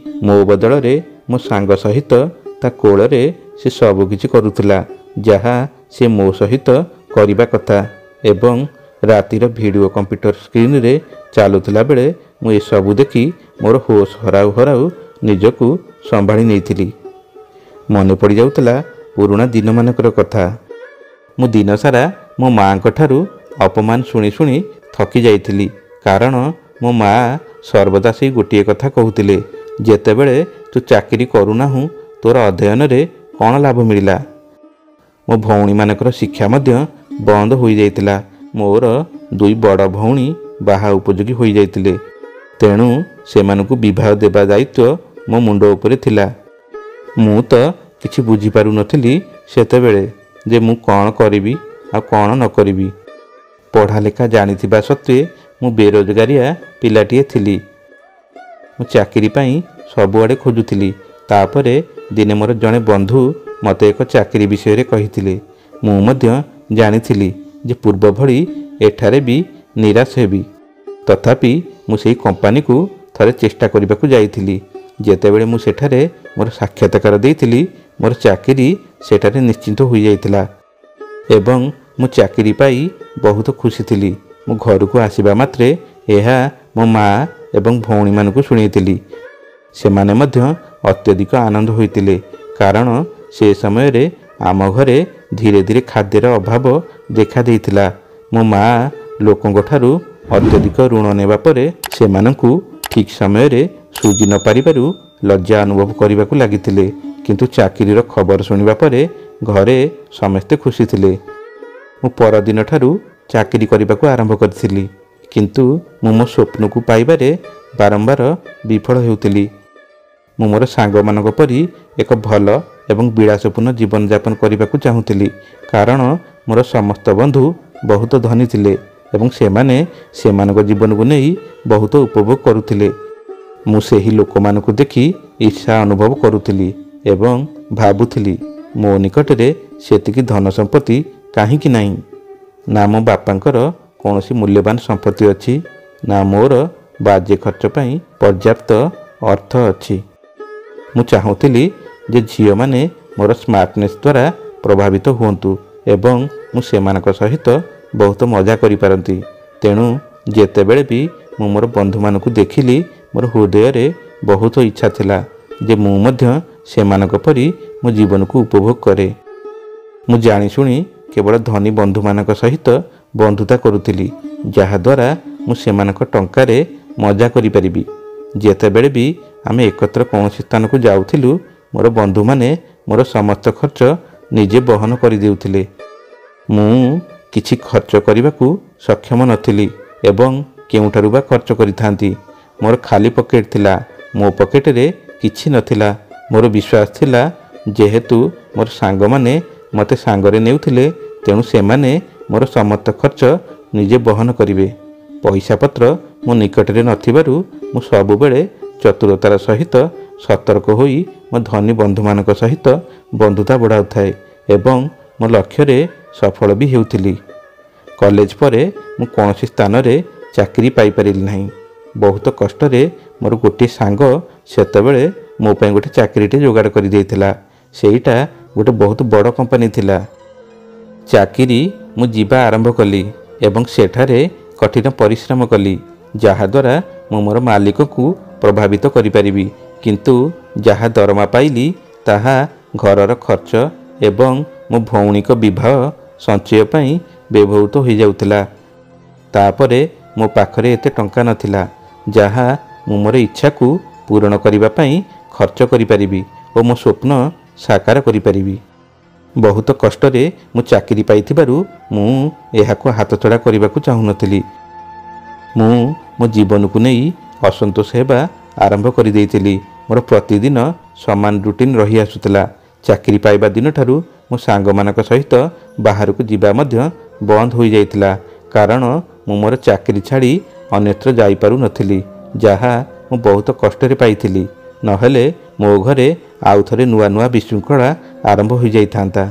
Speaker 1: ମୋ ବଦଳରେ ମୋ ସାଙ୍ଗ ସହିତ ତା କୋଳରେ ସେ ସବୁକିଛି କରୁଥିଲା ଯାହା ସେ ମୋ ସହିତ କରିବା କଥା। ଏବଂ ରାତିର ଭିଡ଼ିଓ କମ୍ପ୍ୟୁଟର ସ୍କ୍ରିନରେ ଚାଲୁଥିଲା ବେଳେ ମୁଁ ଏସବୁ ଦେଖି ମୋର ହୋସ୍ ହରାଉ ହରାଉ ନିଜକୁ ସମ୍ଭାଳି ନେଇଥିଲି। ମନେ ପଡ଼ିଯାଉଥିଲା ପୁରୁଣା ଦିନମାନଙ୍କର କଥା। ମୁଁ ଦିନସାରା ମୋ ମାଆଙ୍କ ଠାରୁ ଅପମାନ ଶୁଣି ଶୁଣି ଥକି ଯାଇଥିଲି। କାରଣ ମୋ ମାଆ ସର୍ବଦା ସେଇ ଗୋଟିଏ କଥା କହୁଥିଲେ, ଯେତେବେଳେ ତୁ ଚାକିରି କରୁନାହୁଁ ତୋର ଅଧ୍ୟୟନରେ କ'ଣ ଲାଭ ମିଳିଲା। ମୋ ଭଉଣୀମାନଙ୍କର ଶିକ୍ଷା ମଧ୍ୟ ବନ୍ଦ ହୋଇଯାଇଥିଲା। ମୋର 2 ବଡ଼ ଭଉଣୀ ବାହା ଉପଯୋଗୀ ହୋଇଯାଇଥିଲେ। ତେଣୁ ସେମାନଙ୍କୁ ବିବାହ ଦେବା ଦାୟିତ୍ୱ ମୋ ମୁଣ୍ଡ ଉପରେ ଥିଲା। ମୁଁ ତ କିଛି ବୁଝିପାରୁନଥିଲି ସେତେବେଳେ ଯେ ମୁଁ କ'ଣ କରିବି ଆଉ କ'ଣ ନ କରିବି। ପଢ଼ା ଲେଖା ଜାଣିଥିବା ସତ୍ତ୍ୱେ ମୁଁ ବେରୋଜଗାରିଆ ପିଲାଟିଏ ଥିଲି। ମୁଁ ଚାକିରି ପାଇଁ ସବୁଆଡ଼େ ଖୋଜୁଥିଲି। ତାପରେ ଦିନେ ମୋର ଜଣେ ବନ୍ଧୁ ମୋତେ ଏକ ଚାକିରି ବିଷୟରେ କହିଥିଲେ। ମୁଁ ମଧ୍ୟ ଜାଣିଥିଲି ଯେ ପୂର୍ବ ଭଳି ଏଠାରେ ବି ନିରାଶ ହେବି। ତଥାପି ମୁଁ ସେହି କମ୍ପାନୀକୁ ଥରେ ଚେଷ୍ଟା କରିବାକୁ ଯାଇଥିଲି। ଯେତେବେଳେ ମୁଁ ସେଠାରେ ମୋର ସାକ୍ଷାତକାର ଦେଇଥିଲି ମୋର ଚାକିରି ସେଠାରେ ନିଶ୍ଚିତ ହୋଇଯାଇଥିଲା ଏବଂ ମୁଁ ଚାକିରି ପାଇ ବହୁତ ଖୁସି ଥିଲି। ମୁଁ ଘରକୁ ଆସିବା ମାତ୍ରେ ଏହା ମୋ ମାଆ ଏବଂ ଭଉଣୀମାନଙ୍କୁ ଶୁଣେଇଥିଲି। ସେମାନେ ମଧ୍ୟ ଅତ୍ୟଧିକ ଆନନ୍ଦ ହୋଇଥିଲେ କାରଣ ସେ ସମୟରେ ଆମ ଘରେ ଧୀରେ ଧୀରେ ଖାଦ୍ୟର ଅଭାବ ଦେଖା ଦେଇଥିଲା। ମୋ ମାଆ ଲୋକଙ୍କ ଠାରୁ ଅତ୍ୟଧିକ ଋଣ ନେବା ପରେ ସେମାନଙ୍କୁ ଠିକ୍ ସମୟରେ ସୁଝି ନ ପାରିବାରୁ ଲଜ୍ଜା ଅନୁଭବ କରିବାକୁ ଲାଗିଥିଲେ। କିନ୍ତୁ ଚାକିରିର ଖବର ଶୁଣିବା ପରେ ଘରେ ସମସ୍ତେ ଖୁସି ଥିଲେ। ମୁଁ ପରଦିନ ଠାରୁ ଚାକିରି କରିବାକୁ ଆରମ୍ଭ କରିଥିଲି। କିନ୍ତୁ ମୁଁ ମୋ ସ୍ୱପ୍ନକୁ ପାଇବାରେ ବାରମ୍ବାର ବିଫଳ ହେଉଥିଲି। ମୁଁ ମୋର ସାଙ୍ଗମାନଙ୍କ ପରି ଏକ ଭଲ ଏବଂ ବିଳାସପୂର୍ଣ୍ଣ ଜୀବନଯାପନ କରିବାକୁ ଚାହୁଁଥିଲି କାରଣ ମୋର ସମସ୍ତ ବନ୍ଧୁ ବହୁତ ଧନୀ ଥିଲେ ଏବଂ ସେମାନେ ସେମାନଙ୍କ ଜୀବନକୁ ନେଇ ବହୁତ ଉପଭୋଗ କରୁଥିଲେ। ମୁଁ ସେହି ଲୋକମାନଙ୍କୁ ଦେଖି ଈର୍ଷା ଅନୁଭବ କରୁଥିଲି ଏବଂ ଭାବୁଥିଲି ମୋ ନିକଟରେ ସେତିକି ଧନ ସମ୍ପତ୍ତି କାହିଁକି ନାହିଁ। ନା ମୋ ବାପାଙ୍କର କୌଣସି ମୂଲ୍ୟବାନ ସମ୍ପତ୍ତି ଅଛି, ନା ମୋର ବାଜେ ଖର୍ଚ୍ଚ ପାଇଁ ପର୍ଯ୍ୟାପ୍ତ ଅର୍ଥ ଅଛି। ମୁଁ ଚାହୁଁଥିଲି ଯେ ଝିଅମାନେ ମୋର ସ୍ମାର୍ଟନେସ୍ ଦ୍ୱାରା ପ୍ରଭାବିତ ହୁଅନ୍ତୁ ଏବଂ ମୁଁ ସେମାନଙ୍କ ସହିତ ବହୁତ ମଜା କରିପାରନ୍ତି। ତେଣୁ ଯେତେବେଳେ ବି ମୁଁ ମୋର ବନ୍ଧୁମାନଙ୍କୁ ଦେଖିଲି ମୋର ହୃଦୟରେ ବହୁତ ଇଚ୍ଛା ଥିଲା ଯେ ମୁଁ ମଧ୍ୟ ସେମାନଙ୍କ ପରି ମୋ ଜୀବନକୁ ଉପଭୋଗ କରେ। ମୁଁ ଜାଣିଶୁଣି କେବଳ ଧନୀ ବନ୍ଧୁମାନଙ୍କ ସହିତ ବନ୍ଧୁତା କରୁଥିଲି ଯାହାଦ୍ୱାରା ମୁଁ ସେମାନଙ୍କ ଟଙ୍କାରେ ମଜା କରିପାରିବି। ଯେତେବେଳେ ବି ଆମେ ଏକତ୍ର କୌଣସି ସ୍ଥାନକୁ ଯାଉଥିଲୁ ମୋର ବନ୍ଧୁମାନେ ମୋର ସମସ୍ତ ଖର୍ଚ୍ଚ ନିଜେ ବହନ କରିଦେଉଥିଲେ। ମୁଁ କିଛି ଖର୍ଚ୍ଚ କରିବାକୁ ସକ୍ଷମ ନଥିଲି ଏବଂ କେଉଁଠାରୁ ବା ଖର୍ଚ୍ଚ କରିଥାନ୍ତି। ମୋର ଖାଲି ପକେଟ୍ ଥିଲା, ମୋ ପକେଟରେ କିଛି ନଥିଲା। ମୋର ବିଶ୍ୱାସ ଥିଲା ଯେହେତୁ ମୋର ସାଙ୍ଗମାନେ ମୋତେ ସାଙ୍ଗରେ ନେଉଥିଲେ ତେଣୁ ସେମାନେ ମୋର ସମସ୍ତ ଖର୍ଚ୍ଚ ନିଜେ ବହନ କରିବେ। ପଇସା ପତ୍ର ମୋ ନିକଟରେ ନଥିବାରୁ ମୁଁ ସବୁବେଳେ ଚତୁରତାର ସହିତ ସତର୍କ ହୋଇ ମୋ ଧନୀ ବନ୍ଧୁମାନଙ୍କ ସହିତ ବନ୍ଧୁତା ବଢ଼ାଉଥାଏ ଏବଂ ମୋ ଲକ୍ଷ୍ୟରେ ସଫଳ ବି ହେଉଥିଲି। କଲେଜ ପରେ ମୁଁ କୌଣସି ସ୍ଥାନରେ ଚାକିରି ପାଇପାରିଲି ନାହିଁ। ବହୁତ କଷ୍ଟରେ ମୋର ଗୋଟିଏ ସାଙ୍ଗ ସେତେବେଳେ ମୋ ପାଇଁ ଗୋଟେ ଚାକିରିଟେ ଯୋଗାଡ଼ କରିଦେଇଥିଲା। ସେଇଟା ଗୋଟେ ବହୁତ ବଡ଼ କମ୍ପାନୀ ଥିଲା। ଚାକିରି ମୁଁ ଯିବା ଆରମ୍ଭ କଲି ଏବଂ ସେଠାରେ କଠିନ ପରିଶ୍ରମ କଲି ଯାହାଦ୍ୱାରା ମୁଁ ମୋର ମାଲିକକୁ ପ୍ରଭାବିତ କରିପାରିବି। କିନ୍ତୁ ଯାହା ଦରମା ପାଇଲି ତାହା ଘରର ଖର୍ଚ୍ଚ ଏବଂ ମୋ ଭଉଣୀଙ୍କ ବିବାହ ସଞ୍ଚୟ ପାଇଁ ବ୍ୟବହୃତ ହୋଇଯାଉଥିଲା। ତାପରେ ମୋ ପାଖରେ ଏତେ ଟଙ୍କା ନଥିଲା ଯାହା ମୁଁ ମୋର ଇଚ୍ଛାକୁ ପୂରଣ କରିବା ପାଇଁ ଖର୍ଚ୍ଚ କରିପାରିବି ଓ ମୋ ସ୍ୱପ୍ନ ସାକାର କରିପାରିବି। ବହୁତ କଷ୍ଟରେ ମୁଁ ଚାକିରି ପାଇଥିବାରୁ ମୁଁ ଏହାକୁ ହାତଛଡ଼ା କରିବାକୁ ଚାହୁଁନଥିଲି। ମୁଁ ମୋ ଜୀବନକୁ ନେଇ ଅସନ୍ତୋଷ ହେବା ଆରମ୍ଭ କରିଦେଇଥିଲି। ମୋର ପ୍ରତିଦିନ ସମାନ ରୁଟିନ୍ ରହିଆସୁଥିଲା। ଚାକିରି ପାଇବା ଦିନଠାରୁ ମୋ ସାଙ୍ଗମାନଙ୍କ ସହିତ ବାହାରକୁ ଯିବା ମଧ୍ୟ ବନ୍ଦ ହୋଇଯାଇଥିଲା, କାରଣ ମୁଁ ମୋର ଚାକିରି ଛାଡ଼ି ଅନ୍ୟତ୍ର ଯାଇପାରୁନଥିଲି, ଯାହା ମୁଁ ବହୁତ କଷ୍ଟରେ ପାଇଥିଲି। ନହେଲେ ମୋ ଘରେ ଆଉ ଥରେ ନୂଆ ନୂଆ ବିଶୃଙ୍ଖଳା ଆରମ୍ଭ ହୋଇଯାଇଥାନ୍ତା,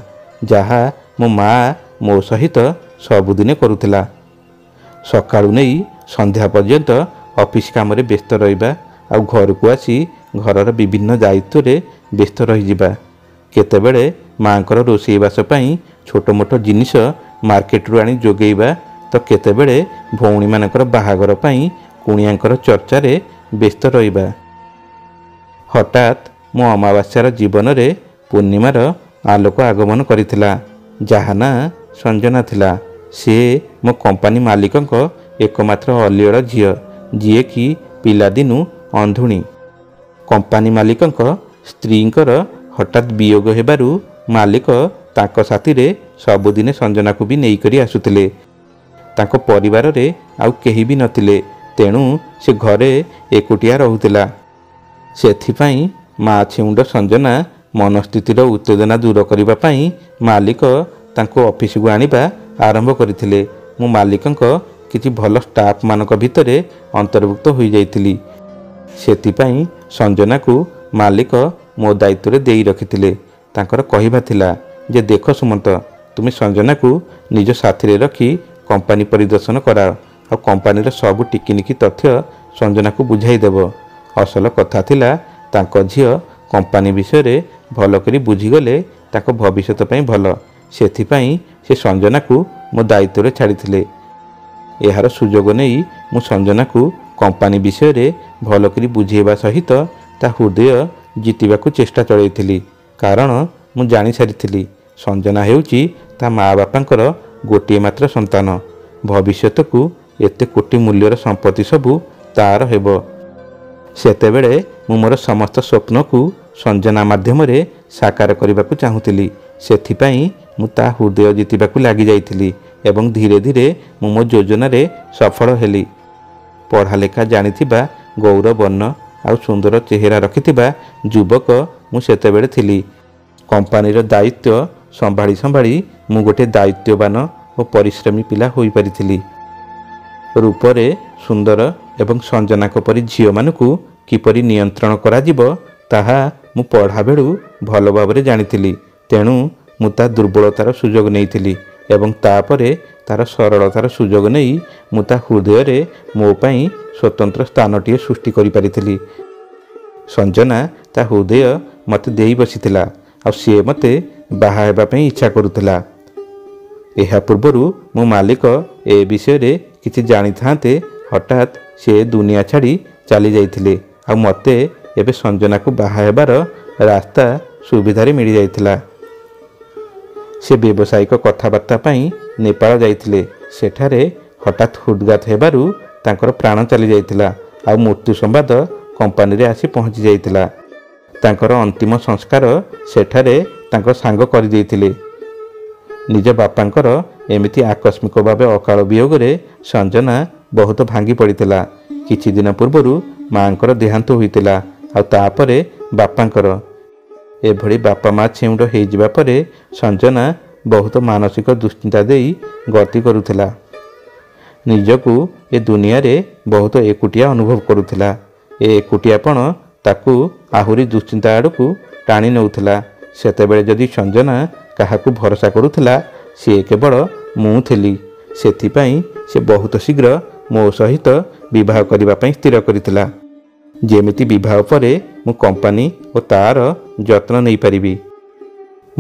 Speaker 1: ଯାହା ମୋ ମା ମୋ ସହିତ ସବୁଦିନେ କରୁଥିଲା। ସକାଳୁ ନେଇ ସନ୍ଧ୍ୟା ପର୍ଯ୍ୟନ୍ତ ଅଫିସ କାମରେ ବ୍ୟସ୍ତ ରହିବା, ଆଉ ଘରକୁ ଆସି ଘରର ବିଭିନ୍ନ ଦାୟିତ୍ୱରେ ବ୍ୟସ୍ତ ରହିଯିବା। କେତେବେଳେ ମାଙ୍କର ରୋଷେଇବାସ ପାଇଁ ଛୋଟ ମୋଟ ଜିନିଷ ମାର୍କେଟରୁ ଆଣି ଯୋଗେଇବା, ତ କେତେବେଳେ ଭଉଣୀମାନଙ୍କର ବାହାଘର ପାଇଁ କୁଣିଆଙ୍କର ଚର୍ଚ୍ଚାରେ ବ୍ୟସ୍ତ ରହିବା। ହଠାତ୍ ମୋ ଅମାବାସ୍ୟାର ଜୀବନରେ ପୂର୍ଣ୍ଣିମାର ଆଲୋକ ଆଗମନ କରିଥିଲା, ଯାହା ନାଁ ସଞ୍ଜନା ଥିଲା। ସେ ମୋ କମ୍ପାନୀ ମାଲିକଙ୍କ ଏକମାତ୍ର ଅଲିଅଳ ଝିଅ, ଯିଏକି ପିଲାଦିନୁ ଅନ୍ଧୁଣୀ। କମ୍ପାନୀ ମାଲିକଙ୍କ ସ୍ତ୍ରୀଙ୍କର ହଠାତ୍ ବିୟୋଗ ହେବାରୁ ମାଲିକ ତାଙ୍କ ସାଥିରେ ସବୁଦିନେ ସଞ୍ଜନାକୁ ବି ନେଇକରି ଆସୁଥିଲେ। ତାଙ୍କ ପରିବାରରେ ଆଉ କେହି ବି ନଥିଲେ, ତେଣୁ ସେ ଘରେ ଏକୁଟିଆ ରହୁଥିଲା। ସେଥିପାଇଁ ମା ଛେଉଣ୍ଡ ସଞ୍ଜନା ମନସ୍ଥିତିର ଉତ୍ତେଜନା ଦୂର କରିବା ପାଇଁ ମାଲିକ ତାଙ୍କୁ ଅଫିସକୁ ଆଣିବା ଆରମ୍ଭ କରିଥିଲେ। ମୁଁ ମାଲିକଙ୍କ କିଛି ଭଲ ଷ୍ଟାଫ୍ମାନଙ୍କ ଭିତରେ ଅନ୍ତର୍ଭୁକ୍ତ ହୋଇଯାଇଥିଲି। ସେଥିପାଇଁ ସଞ୍ଜନାକୁ ମାଲିକ ମୋ ଦାୟିତ୍ୱରେ ଦେଇ ରଖିଥିଲେ। ତାଙ୍କର କହିବା ଥିଲା ଯେ, ଦେଖ ସୁମନ୍ତ, ତୁମେ ସଞ୍ଜନାକୁ ନିଜ ସାଥିରେ ରଖି କମ୍ପାନୀ ପରିଦର୍ଶନ କରାଅ, ଆଉ କମ୍ପାନୀର ସବୁ ଟିକିନିକି ତଥ୍ୟ ସଞ୍ଜନାକୁ ବୁଝାଇ ଦେବ। ଅସଲ କଥା ଥିଲା, ତାଙ୍କ ଝିଅ କମ୍ପାନୀ ବିଷୟରେ ଭଲ କରି ବୁଝିଗଲେ ତାଙ୍କ ଭବିଷ୍ୟତ ପାଇଁ ଭଲ। ସେଥିପାଇଁ ସେ ସଞ୍ଜନାକୁ ମୋ ଦାୟିତ୍ୱରେ ଛାଡ଼ିଥିଲେ। ଏହାର ସୁଯୋଗ ନେଇ ମୁଁ ସଞ୍ଜନାକୁ କମ୍ପାନୀ ବିଷୟରେ ଭଲ କରି ବୁଝାଇବା ସହିତ ତା ହୃଦୟ ଜିତିବାକୁ ଚେଷ୍ଟା ଚଳାଇଥିଲି, କାରଣ ମୁଁ ଜାଣିସାରିଥିଲି ସଞ୍ଜନା ହେଉଛି ତା ମା ବାପାଙ୍କର ଗୋଟିଏ ମାତ୍ର ସନ୍ତାନ। ଭବିଷ୍ୟତକୁ ଏତେ କୋଟି ମୂଲ୍ୟର ସମ୍ପତ୍ତି ସବୁ ତାର ହେବ। ସେତେବେଳେ ମୁଁ ମୋର ସମସ୍ତ ସ୍ୱପ୍ନକୁ ସଞ୍ଜନା ମାଧ୍ୟମରେ ସାକାର କରିବାକୁ ଚାହୁଁଥିଲି। ସେଥିପାଇଁ ମୁଁ ତା ହୃଦୟ ଜିତିବାକୁ ଲାଗିଯାଇଥିଲି ଏବଂ ଧୀରେ ଧୀରେ ମୁଁ ମୋ ଯୋଜନାରେ ସଫଳ ହେଲି। ପଢ଼ା ଲେଖା ଜାଣିଥିବା, ଗୌରବର୍ଣ୍ଣ ଆଉ ସୁନ୍ଦର ଚେହେରା ରଖିଥିବା ଯୁବକ ମୁଁ ସେତେବେଳେ ଥିଲି। କମ୍ପାନୀର ଦାୟିତ୍ୱ ସମ୍ଭାଳି ସମ୍ଭାଳି ମୁଁ ଗୋଟିଏ ଦାୟିତ୍ୱବାନ ଓ ପରିଶ୍ରମୀ ପିଲା ହୋଇପାରିଥିଲି। ରୂପରେ ସୁନ୍ଦର ଏବଂ ସଞ୍ଜନାଙ୍କ ପରି ଝିଅମାନଙ୍କୁ କିପରି ନିୟନ୍ତ୍ରଣ କରାଯିବ, ତାହା ମୁଁ ପଢ଼ା ବେଳୁ ଭଲ ଭାବରେ ଜାଣିଥିଲି। ତେଣୁ ମୁଁ ତା ଦୁର୍ବଳତାର ସୁଯୋଗ ନେଇଥିଲି ଏବଂ ତାପରେ ତାର ସରଳତାର ସୁଯୋଗ ନେଇ ମୁଁ ତା ହୃଦୟରେ ମୋ ପାଇଁ ସ୍ୱତନ୍ତ୍ର ସ୍ଥାନଟିଏ ସୃଷ୍ଟି କରିପାରିଥିଲି। ସଞ୍ଜନା ତା ହୃଦୟ ମୋତେ ଦେଇ ବସିଥିଲା, ଆଉ ସିଏ ମୋତେ ବାହା ହେବା ପାଇଁ ଇଚ୍ଛା କରୁଥିଲା। ଏହା ପୂର୍ବରୁ ମୋ ମାଲିକ ଏ ବିଷୟରେ କିଛି ଜାଣିଥାନ୍ତେ, ହଠାତ୍ ସେ ଦୁନିଆ ଛାଡ଼ି ଚାଲି ଯାଇଥିଲେ, ଆଉ ମୋତେ ଏବେ ସଞ୍ଜନାକୁ ବାହା ହେବାର ରାସ୍ତା ସୁବିଧାରେ ମିଳିଯାଇଥିଲା। ସେ ବ୍ୟବସାୟିକ କଥାବାର୍ତ୍ତା ପାଇଁ ନେପାଳ ଯାଇଥିଲେ। ସେଠାରେ ହଠାତ୍ ହୃଦଘାତ ହେବାରୁ ତାଙ୍କର ପ୍ରାଣ ଚାଲିଯାଇଥିଲା, ଆଉ ମୃତ୍ୟୁ ସମ୍ବାଦ କମ୍ପାନୀରେ ଆସି ପହଞ୍ଚି ଯାଇଥିଲା। ତାଙ୍କର ଅନ୍ତିମ ସଂସ୍କାର ସେଠାରେ ତାଙ୍କ ସାଙ୍ଗ କରିଦେଇଥିଲେ। ନିଜ ବାପାଙ୍କର ଏମିତି ଆକସ୍ମିକ ଭାବେ ଅକାଳ ବିୟୋଗରେ ସଞ୍ଜନା ବହୁତ ଭାଙ୍ଗି ପଡ଼ିଥିଲା। କିଛି ଦିନ ପୂର୍ବରୁ ମାଙ୍କର ଦେହାନ୍ତ ହୋଇଥିଲା, ଆଉ ତାପରେ ବାପାଙ୍କର। ଏଭଳି ବାପା ମା ଛେଉଣ୍ଡ ହୋଇଯିବା ପରେ ସଞ୍ଜନା ବହୁତ ମାନସିକ ଦୁଶ୍ଚିନ୍ତା ଦେଇ ଗତି କରୁଥିଲା। ନିଜକୁ ଏ ଦୁନିଆରେ ବହୁତ ଏକୁଟିଆ ଅନୁଭବ କରୁଥିଲା। ଏ ଏକୁଟିଆପଣ ତାକୁ ଆହୁରି ଦୁଶ୍ଚିନ୍ତା ଆଡ଼କୁ ଟାଣି ନେଉଥିଲା। ସେତେବେଳେ ଯଦି ସଞ୍ଜନା କାହାକୁ ଭରସା କରୁଥିଲା, ସିଏ କେବଳ ମୁଁ ଥିଲି। ସେଥିପାଇଁ ସେ ବହୁତ ଶୀଘ୍ର ମୋ ସହିତ ବିବାହ କରିବା ପାଇଁ ସ୍ଥିର କରିଥିଲା। ଯେମିତି ବିବାହ ପରେ ମୁଁ କମ୍ପାନୀ ଓ ତାର ଯତ୍ନ ନେଇପାରିବି।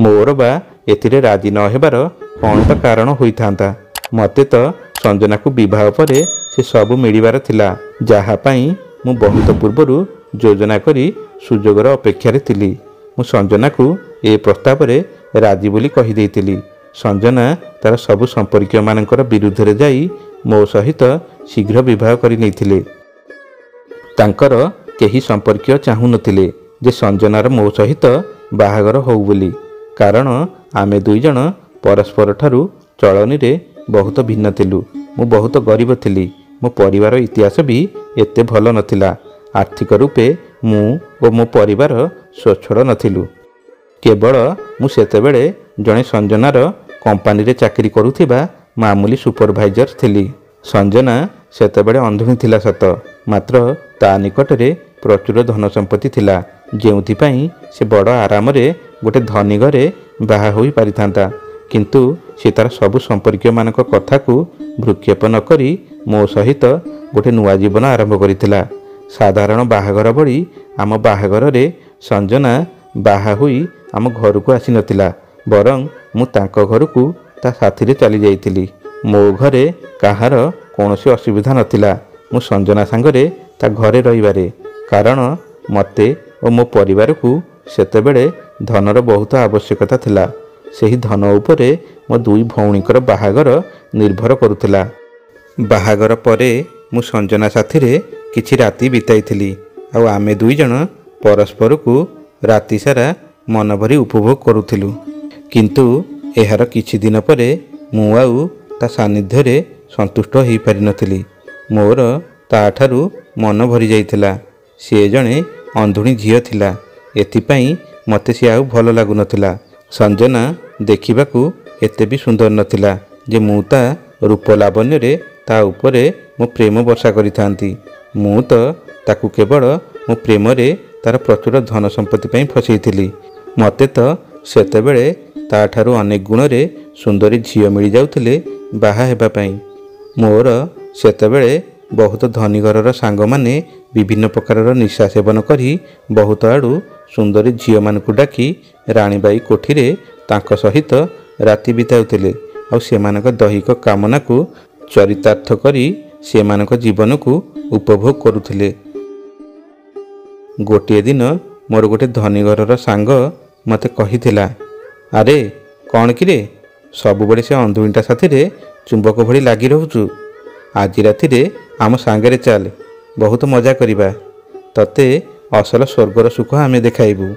Speaker 1: ମୋର ବା ଏଥିରେ ରାଜି ନ ହେବାର କ'ଣ ବା କାରଣ ହୋଇଥାନ୍ତା? ମୋତେ ତ ସଞ୍ଜନାକୁ ବିବାହ ପରେ ସେ ସବୁ ମିଳିବାର ଥିଲା, ଯାହା ପାଇଁ ମୁଁ ବହୁତ ପୂର୍ବରୁ ଯୋଜନା କରି ସୁଯୋଗର ଅପେକ୍ଷାରେ ଥିଲି। ମୁଁ ସଞ୍ଜନାକୁ ଏ ପ୍ରସ୍ତାବରେ ରାଜି ବୋଲି କହିଦେଇଥିଲି। ସଞ୍ଜନା ତାର ସବୁ ସମ୍ପର୍କୀୟମାନଙ୍କର ବିରୁଦ୍ଧରେ ଯାଇ ମୋ ସହିତ ଶୀଘ୍ର ବିବାହ କରି ନେଇଥିଲେ। ତାଙ୍କର କେହି ସମ୍ପର୍କୀୟ ଚାହୁଁନଥିଲେ ଯେ ସଞ୍ଜନାର ମୋ ସହିତ ବାହାଘର ହଉ ବୋଲି, କାରଣ ଆମେ ଦୁଇଜଣ ପରସ୍ପରଠାରୁ ଚଳନୀରେ ବହୁତ ଭିନ୍ନ ଥିଲୁ। ମୁଁ ବହୁତ ଗରିବ ଥିଲି। ମୋ ପରିବାର ଇତିହାସ ବି ଏତେ ଭଲ ନଥିଲା। ଆର୍ଥିକ ରୂପେ ମୁଁ ଓ ମୋ ପରିବାର ସ୍ୱଚ୍ଛଳ ନଥିଲୁ। କେବଳ ମୁଁ ସେତେବେଳେ ଜଣେ ସଞ୍ଜନାର କମ୍ପାନୀରେ ଚାକିରି କରୁଥିବା ମାମୁଲି ସୁପରଭାଇଜର ଥିଲି। ସଞ୍ଜନା ସେତେବେଳେ ଅନ୍ଧୁଣୀ ଥିଲା ସତ, ମାତ୍ର ତା ନିକଟରେ ପ୍ରଚୁର ଧନ ସମ୍ପତ୍ତି ଥିଲା, ଯେଉଁଥିପାଇଁ ସେ ବଡ଼ ଆରାମରେ ଗୋଟେ ଧନୀ ଘରେ ବାହା ହୋଇ ପାରିଥାନ୍ତା। କିନ୍ତୁ ସେ ତାର ସବୁ ସମ୍ପର୍କୀୟମାନଙ୍କ କଥାକୁ ଭ୍ରୂକ୍ଷେପ ନ କରି ମୋ ସହିତ ଗୋଟେ ନୂଆ ଜୀବନ ଆରମ୍ଭ କରିଥିଲା। ସାଧାରଣ ବାହାଘର ଭଳି ଆମ ବାହାଘରରେ ସଞ୍ଜନା ବାହା ହୋଇ ଆମ ଘରକୁ ଆସିନଥିଲା, ବରଂ ମୁଁ ତାଙ୍କ ଘରକୁ ତା ସାଥିରେ ଚାଲି ଯାଇଥିଲି। ମୋ ଘରେ କାହାର କୌଣସି ଅସୁବିଧା ନଥିଲା ମୁଁ ସଞ୍ଜନା ସାଙ୍ଗରେ ତା ଘରେ ରହିବାରେ, କାରଣ ମୋତେ ଓ ମୋ ପରିବାରକୁ ସେତେବେଳେ ଧନର ବହୁତ ଆବଶ୍ୟକତା ଥିଲା। ସେହି ଧନ ଉପରେ ମୋ ଦୁଇ ଭଉଣୀଙ୍କର ବାହାଘର ନିର୍ଭର କରୁଥିଲା। ବାହାଘର ପରେ ମୁଁ ସଞ୍ଜନା ସାଥିରେ କିଛି ରାତି ବିତାଇଥିଲି, ଆଉ ଆମେ ଦୁଇଜଣ ପରସ୍ପରକୁ ରାତିସାରା ମନ ଭରି ଉପଭୋଗ କରୁଥିଲୁ। କିନ୍ତୁ ଏହାର କିଛି ଦିନ ପରେ ମୁଁ ଆଉ ତା ସାନ୍ନିଧ୍ୟରେ ସନ୍ତୁଷ୍ଟ ହୋଇପାରିନଥିଲି। ମୋର ତାଠାରୁ ମନ ଭରି ଯାଇଥିଲା। ସିଏ ଜଣେ ଅନ୍ଧୁଣୀ ଝିଅ ଥିଲା, ଏଥିପାଇଁ ମୋତେ ସିଏ ଆଉ ଭଲ ଲାଗୁନଥିଲା। ସଞ୍ଜନା ଦେଖିବାକୁ ଏତେ ବି ସୁନ୍ଦର ନଥିଲା ଯେ ମୁଁ ତା ରୂପ ଲାବଣ୍ୟରେ ତା ଉପରେ ମୋ ପ୍ରେମ ବର୍ଷା କରିଥାନ୍ତି। ମୁଁ ତ ତାକୁ କେବଳ ମୋ ପ୍ରେମରେ ତାର ପ୍ରଚୁର ଧନ ସମ୍ପତ୍ତି ପାଇଁ ଫସେଇଥିଲି। ମୋତେ ତ ସେତେବେଳେ ତାଠାରୁ ଅନେକ ଗୁଣରେ ସୁନ୍ଦରୀ ଝିଅ ମିଳିଯାଉଥିଲେ ବାହା ହେବା ପାଇଁ। ମୋର ସେତେବେଳେ ବହୁତ ଧନୀ ଘରର ସାଙ୍ଗମାନେ ବିଭିନ୍ନ ପ୍ରକାରର ନିଶା ସେବନ କରି ବହୁତ ଆଡ଼ୁ ସୁନ୍ଦରୀ ଝିଅମାନଙ୍କୁ ଡାକି ରାଣୀବାଈ କୋଠିରେ ତାଙ୍କ ସହିତ ରାତି ବିତାଉଥିଲେ, ଆଉ ସେମାନଙ୍କ ଦୈହିକ କାମନାକୁ ଚରିତାର୍ଥ କରି ସେମାନଙ୍କ ଜୀବନକୁ ଉପଭୋଗ କରୁଥିଲେ। ଗୋଟିଏ ଦିନ ମୋର ଗୋଟେ ଧନୀ ଘରର ସାଙ୍ଗ ମୋତେ କହିଥିଲା, ଆରେ କ'ଣ କିରେ, ସବୁବେଳେ ସେ ଅନ୍ଧୁଣୀଟା ସାଥିରେ ଚୁମ୍ବକ ଭଳି ଲାଗି ରହୁଛୁ। ଆଜି ରାତିରେ ଆମ ସାଙ୍ଗରେ ଚାଲ, ବହୁତ ମଜା କରିବା। ତତେ ଅସଲ ସ୍ୱର୍ଗର ସୁଖ ଆମେ ଦେଖାଇବୁ।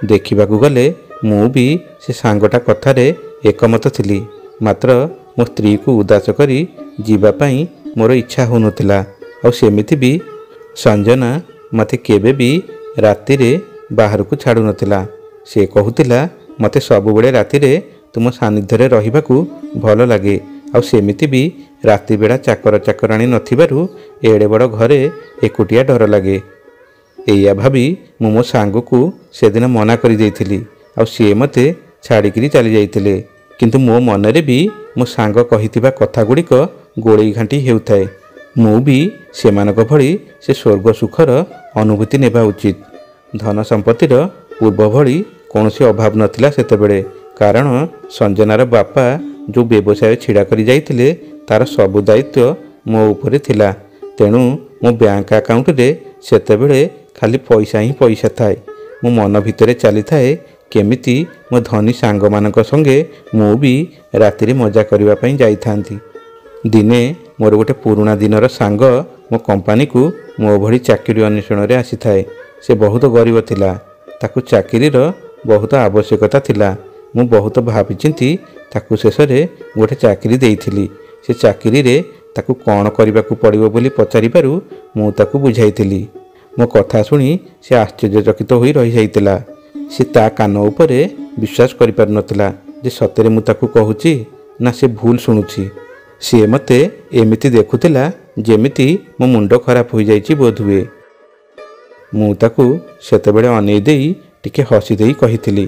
Speaker 1: ଦେଖିବାକୁ ଗଲେ ମୁଁ ବି ସେ ସାଙ୍ଗଟା କଥାରେ ଏକମତ ଥିଲି, ମାତ୍ର ମୋ ସ୍ତ୍ରୀକୁ ଉଦାସ କରି ଯିବା ପାଇଁ ମୋର ଇଚ୍ଛା ହେଉନଥିଲା। ଆଉ ସେମିତି ବି ସଞ୍ଜନା ମୋତେ କେବେ ବି ରାତିରେ ବାହାରକୁ ଛାଡ଼ୁନଥିଲା। ସେ କହୁଥିଲା, ମୋତେ ସବୁବେଳେ ରାତିରେ ତୁମ ସାନ୍ନିଧ୍ୟରେ ରହିବାକୁ ଭଲ ଲାଗେ, ଆଉ ସେମିତି ବି ରାତି ବେଳା ଚାକର ଚାକରାଣୀ ନଥିବାରୁ ଏଡ଼େ ବଡ଼ ଘରେ ଏକୁଟିଆ ଡର ଲାଗେ। ଏଇଆ ଭାବି ମୁଁ ମୋ ସାଙ୍ଗକୁ ସେଦିନ ମନା କରିଦେଇଥିଲି, ଆଉ ସିଏ ମୋତେ ଛାଡ଼ିକିରି ଚାଲି ଯାଇଥିଲେ। କିନ୍ତୁ ମୋ ମନରେ ବି ମୋ ସାଙ୍ଗ କହିଥିବା କଥା ଗୁଡ଼ିକ ଗୋଳେଇ ଘାଣ୍ଟି ହେଉଥାଏ। ମୁଁ ବି ସେମାନଙ୍କ ଭଳି ସେ ସ୍ୱର୍ଗ ସୁଖର ଅନୁଭୂତି ନେବା ଉଚିତ। ଧନ ସମ୍ପତ୍ତିର ପୂର୍ବ ଭଳି କୌଣସି ଅଭାବ ନଥିଲା ସେତେବେଳେ, କାରଣ ସଞ୍ଜନାର ବାପା ଯେଉଁ ବ୍ୟବସାୟ ଛିଡ଼ା କରି ଯାଇଥିଲେ ତାର ସବୁ ଦାୟିତ୍ୱ ମୋ ଉପରେ ଥିଲା। ତେଣୁ ମୋ ବ୍ୟାଙ୍କ ଆକାଉଣ୍ଟରେ ସେତେବେଳେ ଖାଲି ପଇସା ହିଁ ପଇସା ଥାଏ। ମୋ ମନ ଭିତରେ ଚାଲିଥାଏ କେମିତି ମୋ ଧନୀ ସାଙ୍ଗମାନଙ୍କ ସଙ୍ଗେ ମୁଁ ବି ରାତିରେ ମଜା କରିବା ପାଇଁ ଯାଇଥାନ୍ତି। ଦିନେ ମୋର ଗୋଟେ ପୁରୁଣା ଦିନର ସାଙ୍ଗ ମୋ କମ୍ପାନୀକୁ ମୋ ଭଳି ଚାକିରି ଅନ୍ୱେଷଣରେ ଆସିଥାଏ। ସେ ବହୁତ ଗରିବ ଥିଲା, ତାକୁ ଚାକିରିର ବହୁତ ଆବଶ୍ୟକତା ଥିଲା। ମୁଁ ବହୁତ ଭାବିଚିନ୍ତି ତାକୁ ଶେଷରେ ଗୋଟେ ଚାକିରି ଦେଇଥିଲି। ସେ ଚାକିରିରେ ତାକୁ କ'ଣ କରିବାକୁ ପଡ଼ିବ ବୋଲି ପଚାରିବାରୁ ମୁଁ ତାକୁ ବୁଝାଇଥିଲି। ମୋ କଥା ଶୁଣି ସେ ଆଶ୍ଚର୍ଯ୍ୟଚକିତ ହୋଇ ରହିଯାଇଥିଲା। ସେ ତା କାନ ଉପରେ ବିଶ୍ୱାସ କରିପାରୁନଥିଲା ଯେ ସତରେ ମୁଁ ତାକୁ କହୁଛି ନା ସେ ଭୁଲ ଶୁଣୁଛି। ସିଏ ମୋତେ ଏମିତି ଦେଖୁଥିଲା ଯେମିତି ମୋ ମୁଣ୍ଡ ଖରାପ ହୋଇଯାଇଛି ବୋଧହୁଏ। ମୁଁ ତାକୁ ସେତେବେଳେ ଅନେଇ ଦେଇ ଟିକେ ହସି ଦେଇ କହିଥିଲି,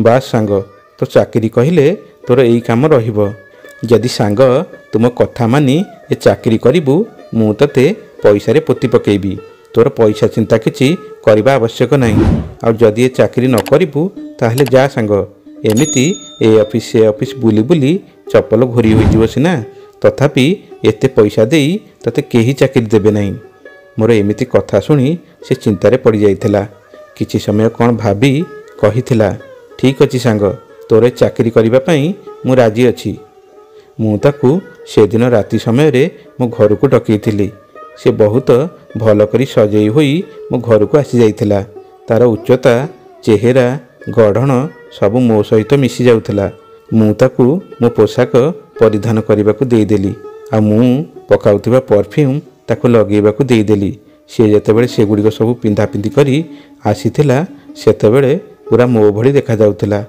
Speaker 1: ବାସ୍ ସାଙ୍ଗ, ତୋ ଚାକିରି କହିଲେ ତୋର ଏଇ କାମ ରହିବ। ଯଦି ସାଙ୍ଗ ତୁମ କଥା ମାନି ଏ ଚାକିରି କରିବୁ, ମୁଁ ତତେ ପଇସାରେ ପୋତି ପକେଇବି। ତୋର ପଇସା ଚିନ୍ତା କିଛି କରିବା ଆବଶ୍ୟକ ନାହିଁ। ଆଉ ଯଦି ଏ ଚାକିରି ନ କରିବୁ ତାହେଲେ ଯା ସାଙ୍ଗ, ଏମିତି ଏ ଅଫିସ ସେ ଅଫିସ ବୁଲି ବୁଲି ଚପଲ ଘୋରି ହୋଇଯିବ ସିନା, ତଥାପି ଏତେ ପଇସା ଦେଇ ତତେ କେହି ଚାକିରି ଦେବେ ନାହିଁ। ମୋର ଏମିତି କଥା ଶୁଣି ସେ ଚିନ୍ତାରେ ପଡ଼ିଯାଇଥିଲା। କିଛି ସମୟ କ'ଣ ଭାବି କହିଥିଲା, ଠିକ୍ ଅଛି ସାଙ୍ଗ, ତୋର ଚାକିରି କରିବା ପାଇଁ ମୁଁ ରାଜି ଅଛି। ମୁଁ ତାକୁ ସେଦିନ ରାତି ସମୟରେ ମୋ ଘରକୁ ଡକେଇଥିଲି। ସେ ବହୁତ ଭଲ କରି ସଜେଇ ହୋଇ ମୋ ଘରକୁ ଆସିଯାଇଥିଲା। ତାର ଉଚ୍ଚତା, ଚେହେରା, ଗଢ଼ଣ ସବୁ ମୋ ସହିତ ମିଶି ଯାଉଥିଲା। ମୁଁ ତାକୁ ମୋ ପୋଷାକ ପରିଧାନ କରିବାକୁ ଦେଇଦେଲି, ଆଉ ମୁଁ ପକାଉଥିବା ପରଫ୍ୟୁମ୍ ତାକୁ ଲଗେଇବାକୁ ଦେଇଦେଲି। ସେ ଯେତେବେଳେ ସେଗୁଡ଼ିକ ସବୁ ପିନ୍ଧାପିନ୍ଧି କରି ଆସିଥିଲା, ସେତେବେଳେ ପୁରା ମୋ ଭଳି ଦେଖାଯାଉଥିଲା।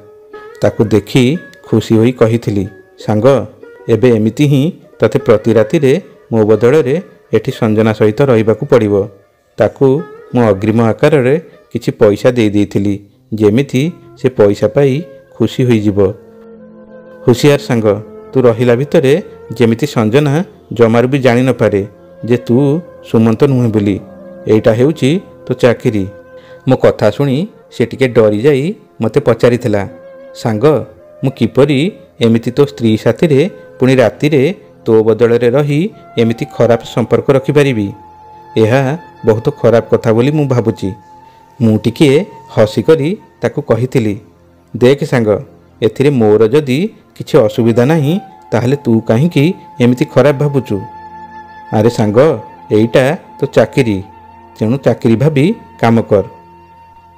Speaker 1: ତାକୁ ଦେଖି ଖୁସି ହୋଇ କହିଥିଲି, ସାଙ୍ଗ, ଏବେ ଏମିତି ହିଁ ତତେ ପ୍ରତି ରାତିରେ ମୋ ବଦଳରେ ଏଠି ସଞ୍ଜନା ସହିତ ରହିବାକୁ ପଡ଼ିବ। ତାକୁ ମୁଁ ଅଗ୍ରିମ ଆକାରରେ କିଛି ପଇସା ଦେଇଥିଲି, ଯେମିତି ସେ ପଇସା ପାଇ ଖୁସି ହୋଇଯିବ। ହୁସିଆର ସାଙ୍ଗ, ତୁ ରହିଲା ଭିତରେ ଯେମିତି ସଞ୍ଜନା ଜମାରୁ ବି ଜାଣି ନପାରେ ଯେ ତୁ ସୁମନ୍ତ ନୁହେଁ ବୋଲି। ଏଇଟା ହେଉଛି ତୋ ଚାକିରି। ମୋ କଥା ଶୁଣି ସେ ଟିକେ ଡରିଯାଇ ମୋତେ ପଚାରିଥିଲା, ସାଙ୍ଗ, ମୁଁ କିପରି ଏମିତି ତୋ ସ୍ତ୍ରୀ ସାଥିରେ ପୁଣି ରାତିରେ ତୋ ବଦଳରେ ରହି ଏମିତି ଖରାପ ସମ୍ପର୍କ ରଖିପାରିବି? ଏହା ବହୁତ ଖରାପ କଥା ବୋଲି ମୁଁ ଭାବୁଛି। ମୁଁ ଟିକିଏ ହସିକରି ତାକୁ କହିଥିଲି, ଦେଖ ସାଙ୍ଗ, ଏଥିରେ ମୋର ଯଦି କିଛି ଅସୁବିଧା ନାହିଁ ତାହେଲେ ତୁ କାହିଁକି ଏମିତି ଖରାପ ଭାବୁଛୁ? ଆରେ ସାଙ୍ଗ, ଏଇଟା ତୋ ଚାକିରି, ତେଣୁ ଚାକିରି ଭାବି କାମ କର।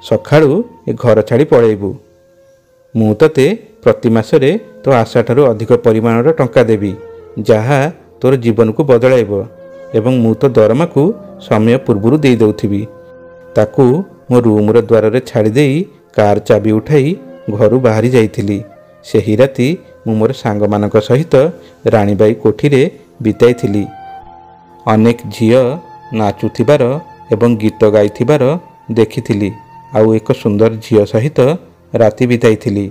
Speaker 1: ସକାଳୁ ଏ ଘର ଛାଡ଼ି ପଳେଇବୁ। ମୁଁ ତତେ ପ୍ରତି ମାସରେ ତୋ ଆଶାଠାରୁ ଅଧିକ ପରିମାଣର ଟଙ୍କା ଦେବି, ଯାହା ତୋର ଜୀବନକୁ ବଦଳାଇବ। ଏବଂ ମୁଁ ତୋ ଦରମାକୁ ସମୟ ପୂର୍ବରୁ ଦେଇ ଦେଉଥିବି। ତାକୁ ମୋ ରୁମ୍ର ଦ୍ୱାରରେ ଛାଡ଼ିଦେଇ କାର୍ ଚାବି ଉଠାଇ ଘରୁ ବାହାରି ଯାଇଥିଲି। ସେହି ରାତି ମୁଁ ମୋର ସାଙ୍ଗମାନଙ୍କ ସହିତ ରାଣୀବାଈ କୋଠିରେ ବିତାଇଥିଲି। ଅନେକ ଝିଅ ନାଚୁଥିବାର ଏବଂ ଗୀତ ଗାଇଥିବାର ଦେଖିଥିଲି, ଆଉ ଏକ ସୁନ୍ଦର ଝିଅ ସହିତ ରାତି ବିତାଇଥିଲି।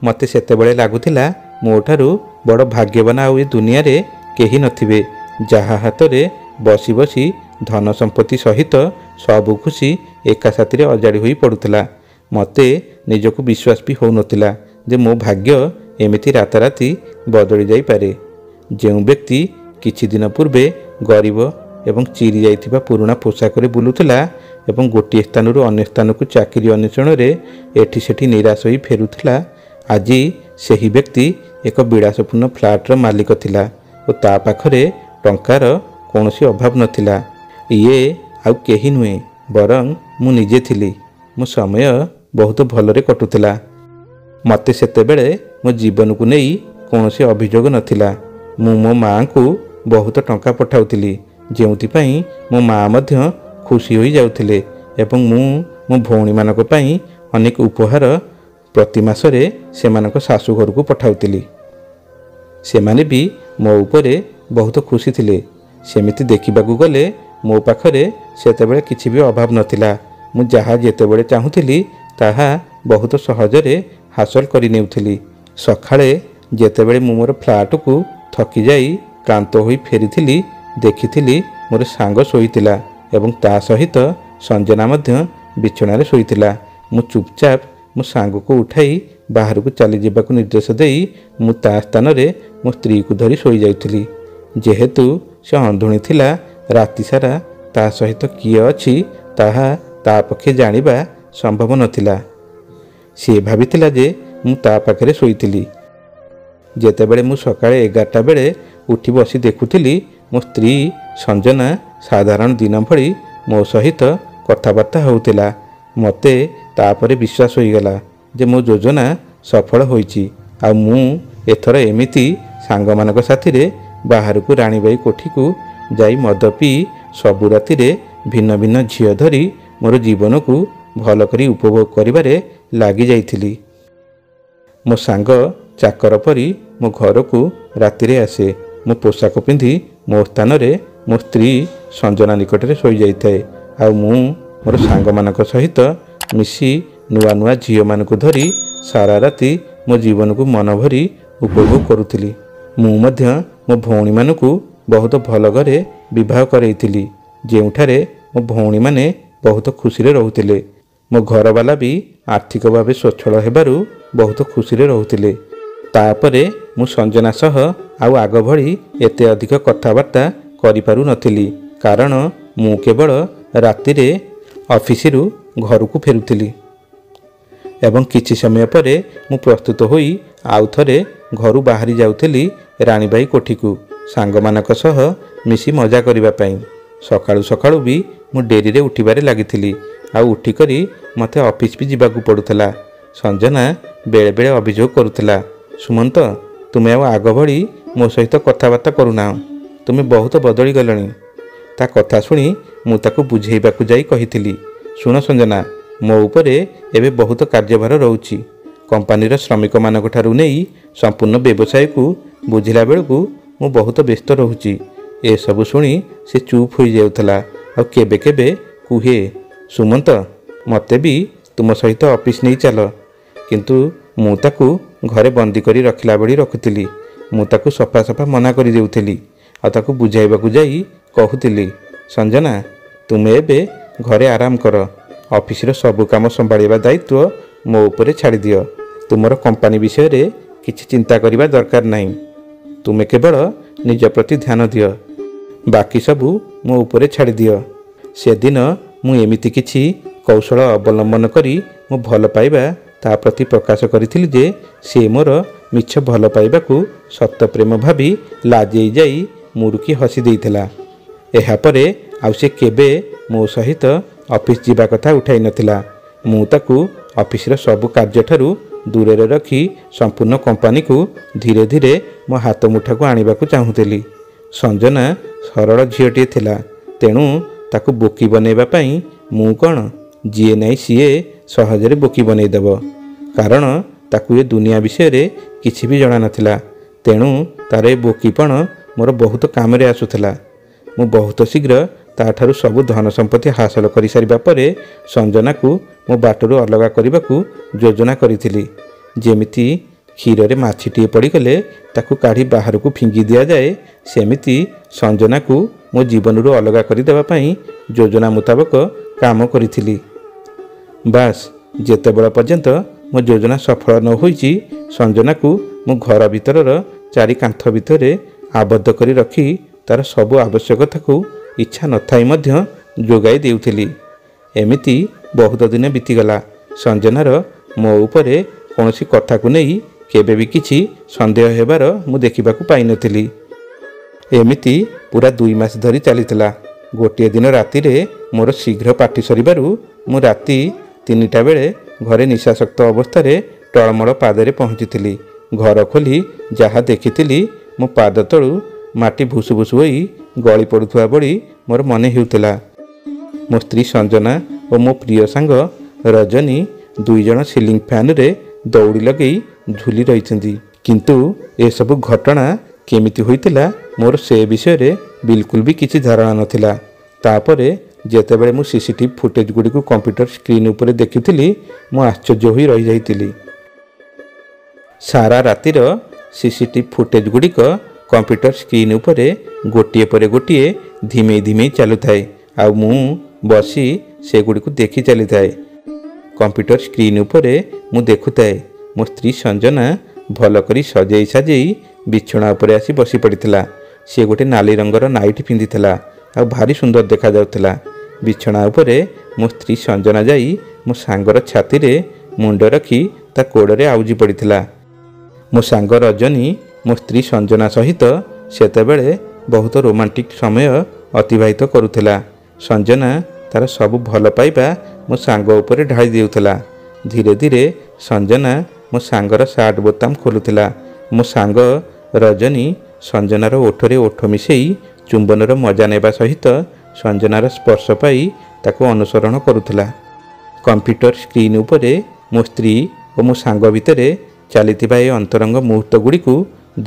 Speaker 1: ମୋତେ ସେତେବେଳେ ଲାଗୁଥିଲା ମୋ ଠାରୁ ବଡ଼ ଭାଗ୍ୟବାନ ଆଉ ଏ ଦୁନିଆରେ କେହି ନଥିବେ, ଯାହା ହାତରେ ବସି ବସି ଧନ ସମ୍ପତ୍ତି ସହିତ ସବୁ ଖୁସି ଏକା ସାଥିରେ ଅଜାଡ଼ି ହୋଇ ପଡ଼ୁଥିଲା। ମୋତେ ନିଜକୁ ବିଶ୍ୱାସ ବି ହେଉନଥିଲା ଯେ ମୋ ଭାଗ୍ୟ ଏମିତି ରାତାରାତି ବଦଳି ଯାଇପାରେ। ଯେଉଁ ବ୍ୟକ୍ତି କିଛି ଦିନ ପୂର୍ବେ ଗରିବ ଏବଂ ଚିରି ଯାଇଥିବା ପୁରୁଣା ପୋଷାକରେ ବୁଲୁଥିଲା ଏବଂ ଗୋଟିଏ ସ୍ଥାନରୁ ଅନ୍ୟ ସ୍ଥାନକୁ ଚାକିରି ଅନ୍ୱେଷଣରେ ଏଠି ସେଠି ନିରାଶ ହୋଇ ଫେରୁଥିଲା, ଆଜି ସେହି ବ୍ୟକ୍ତି ଏକ ବିଳାସପୂର୍ଣ୍ଣ ଫ୍ଲାଟ୍ର ମାଲିକ ଥିଲା ଓ ତା ପାଖରେ ଟଙ୍କାର କୌଣସି ଅଭାବ ନଥିଲା। ଇଏ ଆଉ କେହି ନୁହେଁ, ବରଂ ମୁଁ ନିଜେ ଥିଲି। ମୋ ସମୟ ବହୁତ ଭଲରେ କଟୁଥିଲା। ମୋତେ ସେତେବେଳେ ମୋ ଜୀବନକୁ ନେଇ କୌଣସି ଅଭିଯୋଗ ନଥିଲା। ମୁଁ ମୋ ମାଆଙ୍କୁ ବହୁତ ଟଙ୍କା ପଠାଉଥିଲି, ଯେଉଁଥିପାଇଁ ମୋ ମାଆ ମଧ୍ୟ ଖୁସି ହୋଇଯାଉଥିଲେ ଏବଂ ମୁଁ ମୋ ଭଉଣୀମାନଙ୍କ ପାଇଁ ଅନେକ ଉପହାର ପ୍ରତି ମାସରେ ସେମାନଙ୍କ ଶାଶୁଘରକୁ ପଠାଉଥିଲି। ସେମାନେ ବି ମୋ ଉପରେ ବହୁତ ଖୁସି ଥିଲେ। ସେମିତି ଦେଖିବାକୁ ଗଲେ ମୋ ପାଖରେ ସେତେବେଳେ କିଛି ବି ଅଭାବ ନଥିଲା। ମୁଁ ଯାହା ଯେତେବେଳେ ଚାହୁଁଥିଲି ତାହା ବହୁତ ସହଜରେ ହାସଲ କରିନେଉଥିଲି। ସକାଳେ ଯେତେବେଳେ ମୁଁ ମୋର ଫ୍ଲାଟକୁ ଥକିଯାଇ କ୍ଳାନ୍ତ ହୋଇ ଫେରିଥିଲି, ଦେଖିଥିଲି ମୋର ସାଙ୍ଗ ଶୋଇଥିଲା ଏବଂ ତା ସହିତ ସଞ୍ଜନା ମଧ୍ୟ ବିଛଣାରେ ଶୋଇଥିଲା। ମୁଁ ଚୁପଚାପ ମୋ ସାଙ୍ଗକୁ ଉଠାଇ ବାହାରକୁ ଚାଲିଯିବାକୁ ନିର୍ଦ୍ଦେଶ ଦେଇ ମୁଁ ତା ସ୍ଥାନରେ ମୋ ସ୍ତ୍ରୀକୁ ଧରି ଶୋଇଯାଉଥିଲି। ଯେହେତୁ ସେ ଅନ୍ଧୁଣୀ ଥିଲା, ରାତିସାରା ତା ସହିତ କିଏ ଅଛି ତାହା ତା ପକ୍ଷେ ଜାଣିବା ସମ୍ଭବ ନଥିଲା। ସିଏ ଭାବିଥିଲା ଯେ ମୁଁ ତା ପାଖରେ ଶୋଇଥିଲି। ଯେତେବେଳେ ମୁଁ ସକାଳେ 11ଟା ବେଳେ ଉଠି ବସି ଦେଖୁଥିଲି, ମୋ ସ୍ତ୍ରୀ ସଞ୍ଜନା ସାଧାରଣ ଦିନ ଭଳି ମୋ ସହିତ କଥାବାର୍ତ୍ତା ହେଉଥିଲା। ମୋତେ ତାପରେ ବିଶ୍ୱାସ ହୋଇଗଲା ଯେ ମୋ ଯୋଜନା ସଫଳ ହୋଇଛି, ଆଉ ମୁଁ ଏଥର ଏମିତି ସାଙ୍ଗମାନଙ୍କ ସାଥିରେ ବାହାରକୁ ରାଣୀବାଈ କୋଠିକୁ ଯାଇ ମଦ ପିଇ ସବୁ ରାତିରେ ଭିନ୍ନ ଭିନ୍ନ ଝିଅ ଧରି ମୋର ଜୀବନକୁ ଭଲ କରି ଉପଭୋଗ କରିବାରେ ଲାଗିଯାଇଥିଲି। ମୋ ସାଙ୍ଗ ଚାକର ପରି ମୋ ଘରକୁ ରାତିରେ ଆସେ। ମୋ ପୋଷାକ ପିନ୍ଧି ମୋ ସ୍ଥାନରେ ମୋ ସ୍ତ୍ରୀ ସଞ୍ଜନା ନିକଟରେ ଶୋଇଯାଇଥାଏ, ଆଉ ମୁଁ ମୋର ସାଙ୍ଗମାନଙ୍କ ସହିତ ମିଶି ନୂଆ ନୂଆ ଝିଅମାନଙ୍କୁ ଧରି ସାରା ରାତି ମୋ ଜୀବନକୁ ମନ ଭରି ଉପଭୋଗ କରୁଥିଲି। ମୁଁ ମଧ୍ୟ ମୋ ଭଉଣୀମାନଙ୍କୁ ବହୁତ ଭଲ ଘରେ ବିବାହ କରେଇଥିଲି, ଯେଉଁଠାରେ ମୋ ଭଉଣୀମାନେ ବହୁତ ଖୁସିରେ ରହୁଥିଲେ। ମୋ ଘରବାଲା ବି ଆର୍ଥିକ ଭାବେ ସ୍ୱଚ୍ଛଳ ହେବାରୁ ବହୁତ ଖୁସିରେ ରହୁଥିଲେ। ତାପରେ ମୁଁ ସଞ୍ଜନା ସହ ଆଉ ଆଗ ଭଳି ଏତେ ଅଧିକ କଥାବାର୍ତ୍ତା କରିପାରୁନଥିଲି, କାରଣ ମୁଁ କେବଳ ରାତିରେ ଅଫିସରୁ ଘରକୁ ଫେରୁଥିଲି ଏବଂ କିଛି ସମୟ ପରେ ମୁଁ ପ୍ରସ୍ତୁତ ହୋଇ ଆଉ ଥରେ ଘରୁ ବାହାରି ଯାଉଥିଲି ରାଣୀବାଈ କୋଠିକୁ ସାଙ୍ଗମାନଙ୍କ ସହ ମିଶି ମଜା କରିବା ପାଇଁ। ସକାଳୁ ସକାଳୁ ବି ମୁଁ ଡେରିରେ ଉଠିବାରେ ଲାଗିଥିଲି, ଆଉ ଉଠିକରି ମୋତେ ଅଫିସ ବି ଯିବାକୁ ପଡ଼ୁଥିଲା। ସଞ୍ଜନା ବେଳେବେଳେ ଅଭିଯୋଗ କରୁଥିଲା, ସୁମନ୍ତ, ତୁମେ ଆଉ ଆଗ ଭଳି ମୋ ସହିତ କଥାବାର୍ତ୍ତା କରୁନାହ, ତୁମେ ବହୁତ ବଦଳି ଗଲଣି। ତା କଥା ଶୁଣି ମୁଁ ତାକୁ ବୁଝେଇବାକୁ ଯାଇ କହିଥିଲି, ଶୁଣ ସଞ୍ଜନା, ମୋ ଉପରେ ଏବେ ବହୁତ କାର୍ଯ୍ୟଭାର ରହୁଛି। କମ୍ପାନୀର ଶ୍ରମିକମାନଙ୍କ ଠାରୁ ନେଇ ସମ୍ପୂର୍ଣ୍ଣ ବ୍ୟବସାୟକୁ ବୁଝିଲା ବେଳକୁ ମୁଁ ବହୁତ ବ୍ୟସ୍ତ ରହୁଛି। ଏସବୁ ଶୁଣି ସେ ଚୁପ୍ ହୋଇଯାଉଥିଲା ଆଉ କେବେ କେବେ କୁହେ, ସୁମନ୍ତ ମୋତେ ବି ତୁମ ସହିତ ଅଫିସ୍ ନେଇ ଚାଲ। କିନ୍ତୁ ମୁଁ ତାକୁ ଘରେ ବନ୍ଦୀ କରି ରଖିଲା ଭଳି ରଖୁଥିଲି। ମୁଁ ତାକୁ ସଫା ସଫା ମନା କରିଦେଉଥିଲି ଆଉ ତାକୁ ବୁଝାଇବାକୁ ଯାଇ କହୁଥିଲି, ସଞ୍ଜନା ତୁମେ ଏବେ ଘରେ ଆରାମ କର। ଅଫିସର ସବୁ କାମ ସମ୍ଭାଳିବା ଦାୟିତ୍ୱ ମୋ ଉପରେ ଛାଡ଼ିଦିଅ। ତୁମର କମ୍ପାନୀ ବିଷୟରେ କିଛି ଚିନ୍ତା କରିବା ଦରକାର ନାହିଁ। ତୁମେ କେବଳ ନିଜ ପ୍ରତି ଧ୍ୟାନ ଦିଅ। ବାକି ସବୁ ମୋ ଉପରେ ଛାଡ଼ିଦିଅ। ସେଦିନ ମୁଁ ଏମିତି କିଛି କୌଶଳ ଅବଲମ୍ବନ କରି ମୋ ଭଲ ପାଇବା ତା ପ୍ରତି ପ୍ରକାଶ କରିଥିଲି ଯେ ସେ ମୋର ମିଛ ଭଲ ପାଇବାକୁ ସତ ପ୍ରେମ ଭାବି ଲାଜେଇ ଯାଇ ମୁରୁକି ହସି ଦେଇଥିଲା। ଏହାପରେ ଆଉ ସେ କେବେ ମୋ ସହିତ ଅଫିସ୍ ଯିବା କଥା ଉଠାଇ ନଥିଲା। ମୁଁ ତାକୁ ଅଫିସର ସବୁ କାର୍ଯ୍ୟଠାରୁ ଦୂରରେ ରଖି ସମ୍ପୂର୍ଣ୍ଣ କମ୍ପାନୀକୁ ଧୀରେ ଧୀରେ ମୋ ହାତ ମୁଠାକୁ ଆଣିବାକୁ ଚାହୁଁଥିଲି। ସଞ୍ଜନା ସରଳ ଝିଅଟିଏ ଥିଲା, ତେଣୁ ତାକୁ ବୋକି ବନେଇବା ପାଇଁ ମୁଁ କ'ଣ, ଯିଏ ନାହିଁ ସିଏ ସହଜରେ ବୋକି ବନେଇଦେବ। କାରଣ ତାକୁ ଏ ଦୁନିଆ ବିଷୟରେ କିଛି ବି ଜଣା ନଥିଲା। ତେଣୁ ତାର ଏ ବୋକିପଣ ମୋର ବହୁତ କାମରେ ଆସୁଥିଲା। ମୁଁ ବହୁତ ଶୀଘ୍ର ତାଠାରୁ ସବୁ ଧନ ସମ୍ପତ୍ତି ହାସଲ କରିସାରିବା ପରେ ସଞ୍ଜନାକୁ ମୋ ବାଟରୁ ଅଲଗା କରିବାକୁ ଯୋଜନା କରିଥିଲି। ଯେମିତି କ୍ଷୀରରେ ମାଛିଟିଏ ପଡ଼ିଗଲେ ତାକୁ କାଢ଼ି ବାହାରକୁ ଫିଙ୍ଗି ଦିଆଯାଏ, ସେମିତି ସଞ୍ଜନାକୁ ମୋ ଜୀବନରୁ ଅଲଗା କରିଦେବା ପାଇଁ ଯୋଜନା ମୁତାବକ କାମ କରିଥିଲି। ବାସ୍ ଯେତେବେଳ ପର୍ଯ୍ୟନ୍ତ ମୋ ଯୋଜନା ସଫଳ ନ ହୋଇଛି, ସଞ୍ଜନାକୁ ମୁଁ ଘର ଭିତରର ଚାରି କାନ୍ଥ ଭିତରେ ଆବଦ୍ଧ କରି ରଖି ତାର ସବୁ ଆବଶ୍ୟକତାକୁ ଇଚ୍ଛା ନଥାଇ ମଧ୍ୟ ଯୋଗାଇ ଦେଉଥିଲି। ଏମିତି ବହୁତ ଦିନ ବିତିଗଲା। ସଞ୍ଜନାର ମୋ ଉପରେ କୌଣସି କଥାକୁ ନେଇ କେବେ ବି କିଛି ସନ୍ଦେହ ହେବାର ମୁଁ ଦେଖିବାକୁ ପାଇନଥିଲି। ଏମିତି ପୁରା 2 ମାସ ଧରି ଚାଲିଥିଲା। ଗୋଟିଏ ଦିନ ରାତିରେ ମୋର ଶୀଘ୍ର ପାଠ ସରିବାରୁ ମୁଁ ରାତି 3ଟା ବେଳେ ଘରେ ନିଶାସକ୍ତ ଅବସ୍ଥାରେ ଟଳମଳ ପାଦରେ ପହଞ୍ଚିଥିଲି। ଘର ଖୋଲି ଯାହା ଦେଖିଥିଲି, ମୋ ପାଦ ତଳୁ ମାଟି ଭୁସୁ ଭୁସୁ ହୋଇ ଗଳି ପଡ଼ୁଥିବା ଭଳି ମୋର ମନେ ହେଉଥିଲା। ମୋ ସ୍ତ୍ରୀ ସଞ୍ଜନା ଓ ମୋ ପ୍ରିୟ ସାଙ୍ଗ ରଜନୀ 2 ଜଣ ସିଲିଂ ଫ୍ୟାନ୍ରେ ଦଉଡ଼ି ଲଗେଇ ଝୁଲି ରହିଛନ୍ତି। କିନ୍ତୁ ଏସବୁ ଘଟଣା କେମିତି ହୋଇଥିଲା ମୋର ସେ ବିଷୟରେ ବିଲକୁଲ ବି କିଛି ଧାରଣା ନଥିଲା। ତାପରେ ଯେତେବେଳେ ମୁଁ CCTV ଫୁଟେଜ୍ ଗୁଡ଼ିକୁ କମ୍ପ୍ୟୁଟର ସ୍କ୍ରିନ୍ ଉପରେ ଦେଖିଥିଲି, ମୁଁ ଆଶ୍ଚର୍ଯ୍ୟ ହୋଇ ରହିଯାଇଥିଲି। ସାରା ରାତିର CCTV ଫୁଟେଜ୍ ଗୁଡ଼ିକ କମ୍ପ୍ୟୁଟର ସ୍କ୍ରିନ୍ ଉପରେ ଗୋଟିଏ ପରେ ଗୋଟିଏ ଧିମେଇ ଧିମେଇ ଚାଲୁଥାଏ ଆଉ ମୁଁ ବସି ସେଗୁଡ଼ିକୁ ଦେଖି ଚାଲିଥାଏ। କମ୍ପ୍ୟୁଟର ସ୍କ୍ରିନ୍ ଉପରେ ମୁଁ ଦେଖୁଥାଏ ମୋ ସ୍ତ୍ରୀ ସଞ୍ଜନା ଭଲ କରି ସଜେଇ ସାଜେଇ ବିଛଣା ଉପରେ ଆସି ବସି ପଡ଼ିଥିଲା। ସେ ଗୋଟେ ନାଲି ରଙ୍ଗର ନାଇଟ୍ ପିନ୍ଧିଥିଲା ଆଉ ଭାରି ସୁନ୍ଦର ଦେଖାଯାଉଥିଲା। ବିଛଣା ଉପରେ ମୋ ସ୍ତ୍ରୀ ସଞ୍ଜନା ଯାଇ ମୋ ସାଙ୍ଗର ଛାତିରେ ମୁଣ୍ଡ ରଖି ତା କୋଡ଼ରେ ଆଉଜି ପଡ଼ିଥିଲା। ମୋ ସାଙ୍ଗ ରଜନୀ ମୋ ସ୍ତ୍ରୀ ସଞ୍ଜନା ସହିତ ସେତେବେଳେ ବହୁତ ରୋମାଣ୍ଟିକ୍ ସମୟ ଅତିବାହିତ କରୁଥିଲା। ସଞ୍ଜନା ତାର ସବୁ ଭଲ ପାଇବା ମୋ ସାଙ୍ଗ ଉପରେ ଢାଳି ଦେଉଥିଲା। ଧୀରେ ଧୀରେ ସଞ୍ଜନା ମୋ ସାଙ୍ଗର ସାର୍ଟ ବୋତାମ ଖୋଲୁଥିଲା। ମୋ ସାଙ୍ଗ ରଜନୀ ସଞ୍ଜନାର ଓଠରେ ଓଠ ମିଶେଇ ଚୁମ୍ବନର ମଜା ନେବା ସହିତ ସଞ୍ଜନାର ସ୍ପର୍ଶ ପାଇ ତାକୁ ଅନୁସରଣ କରୁଥିଲା। କମ୍ପ୍ୟୁଟର ସ୍କ୍ରିନ୍ ଉପରେ ମୋ ସ୍ତ୍ରୀ ଓ ମୋ ସାଙ୍ଗ ଭିତରେ ଚାଲିଥିବା ଏ ଅନ୍ତରଙ୍ଗ ମୁହୂର୍ତ୍ତ ଗୁଡ଼ିକୁ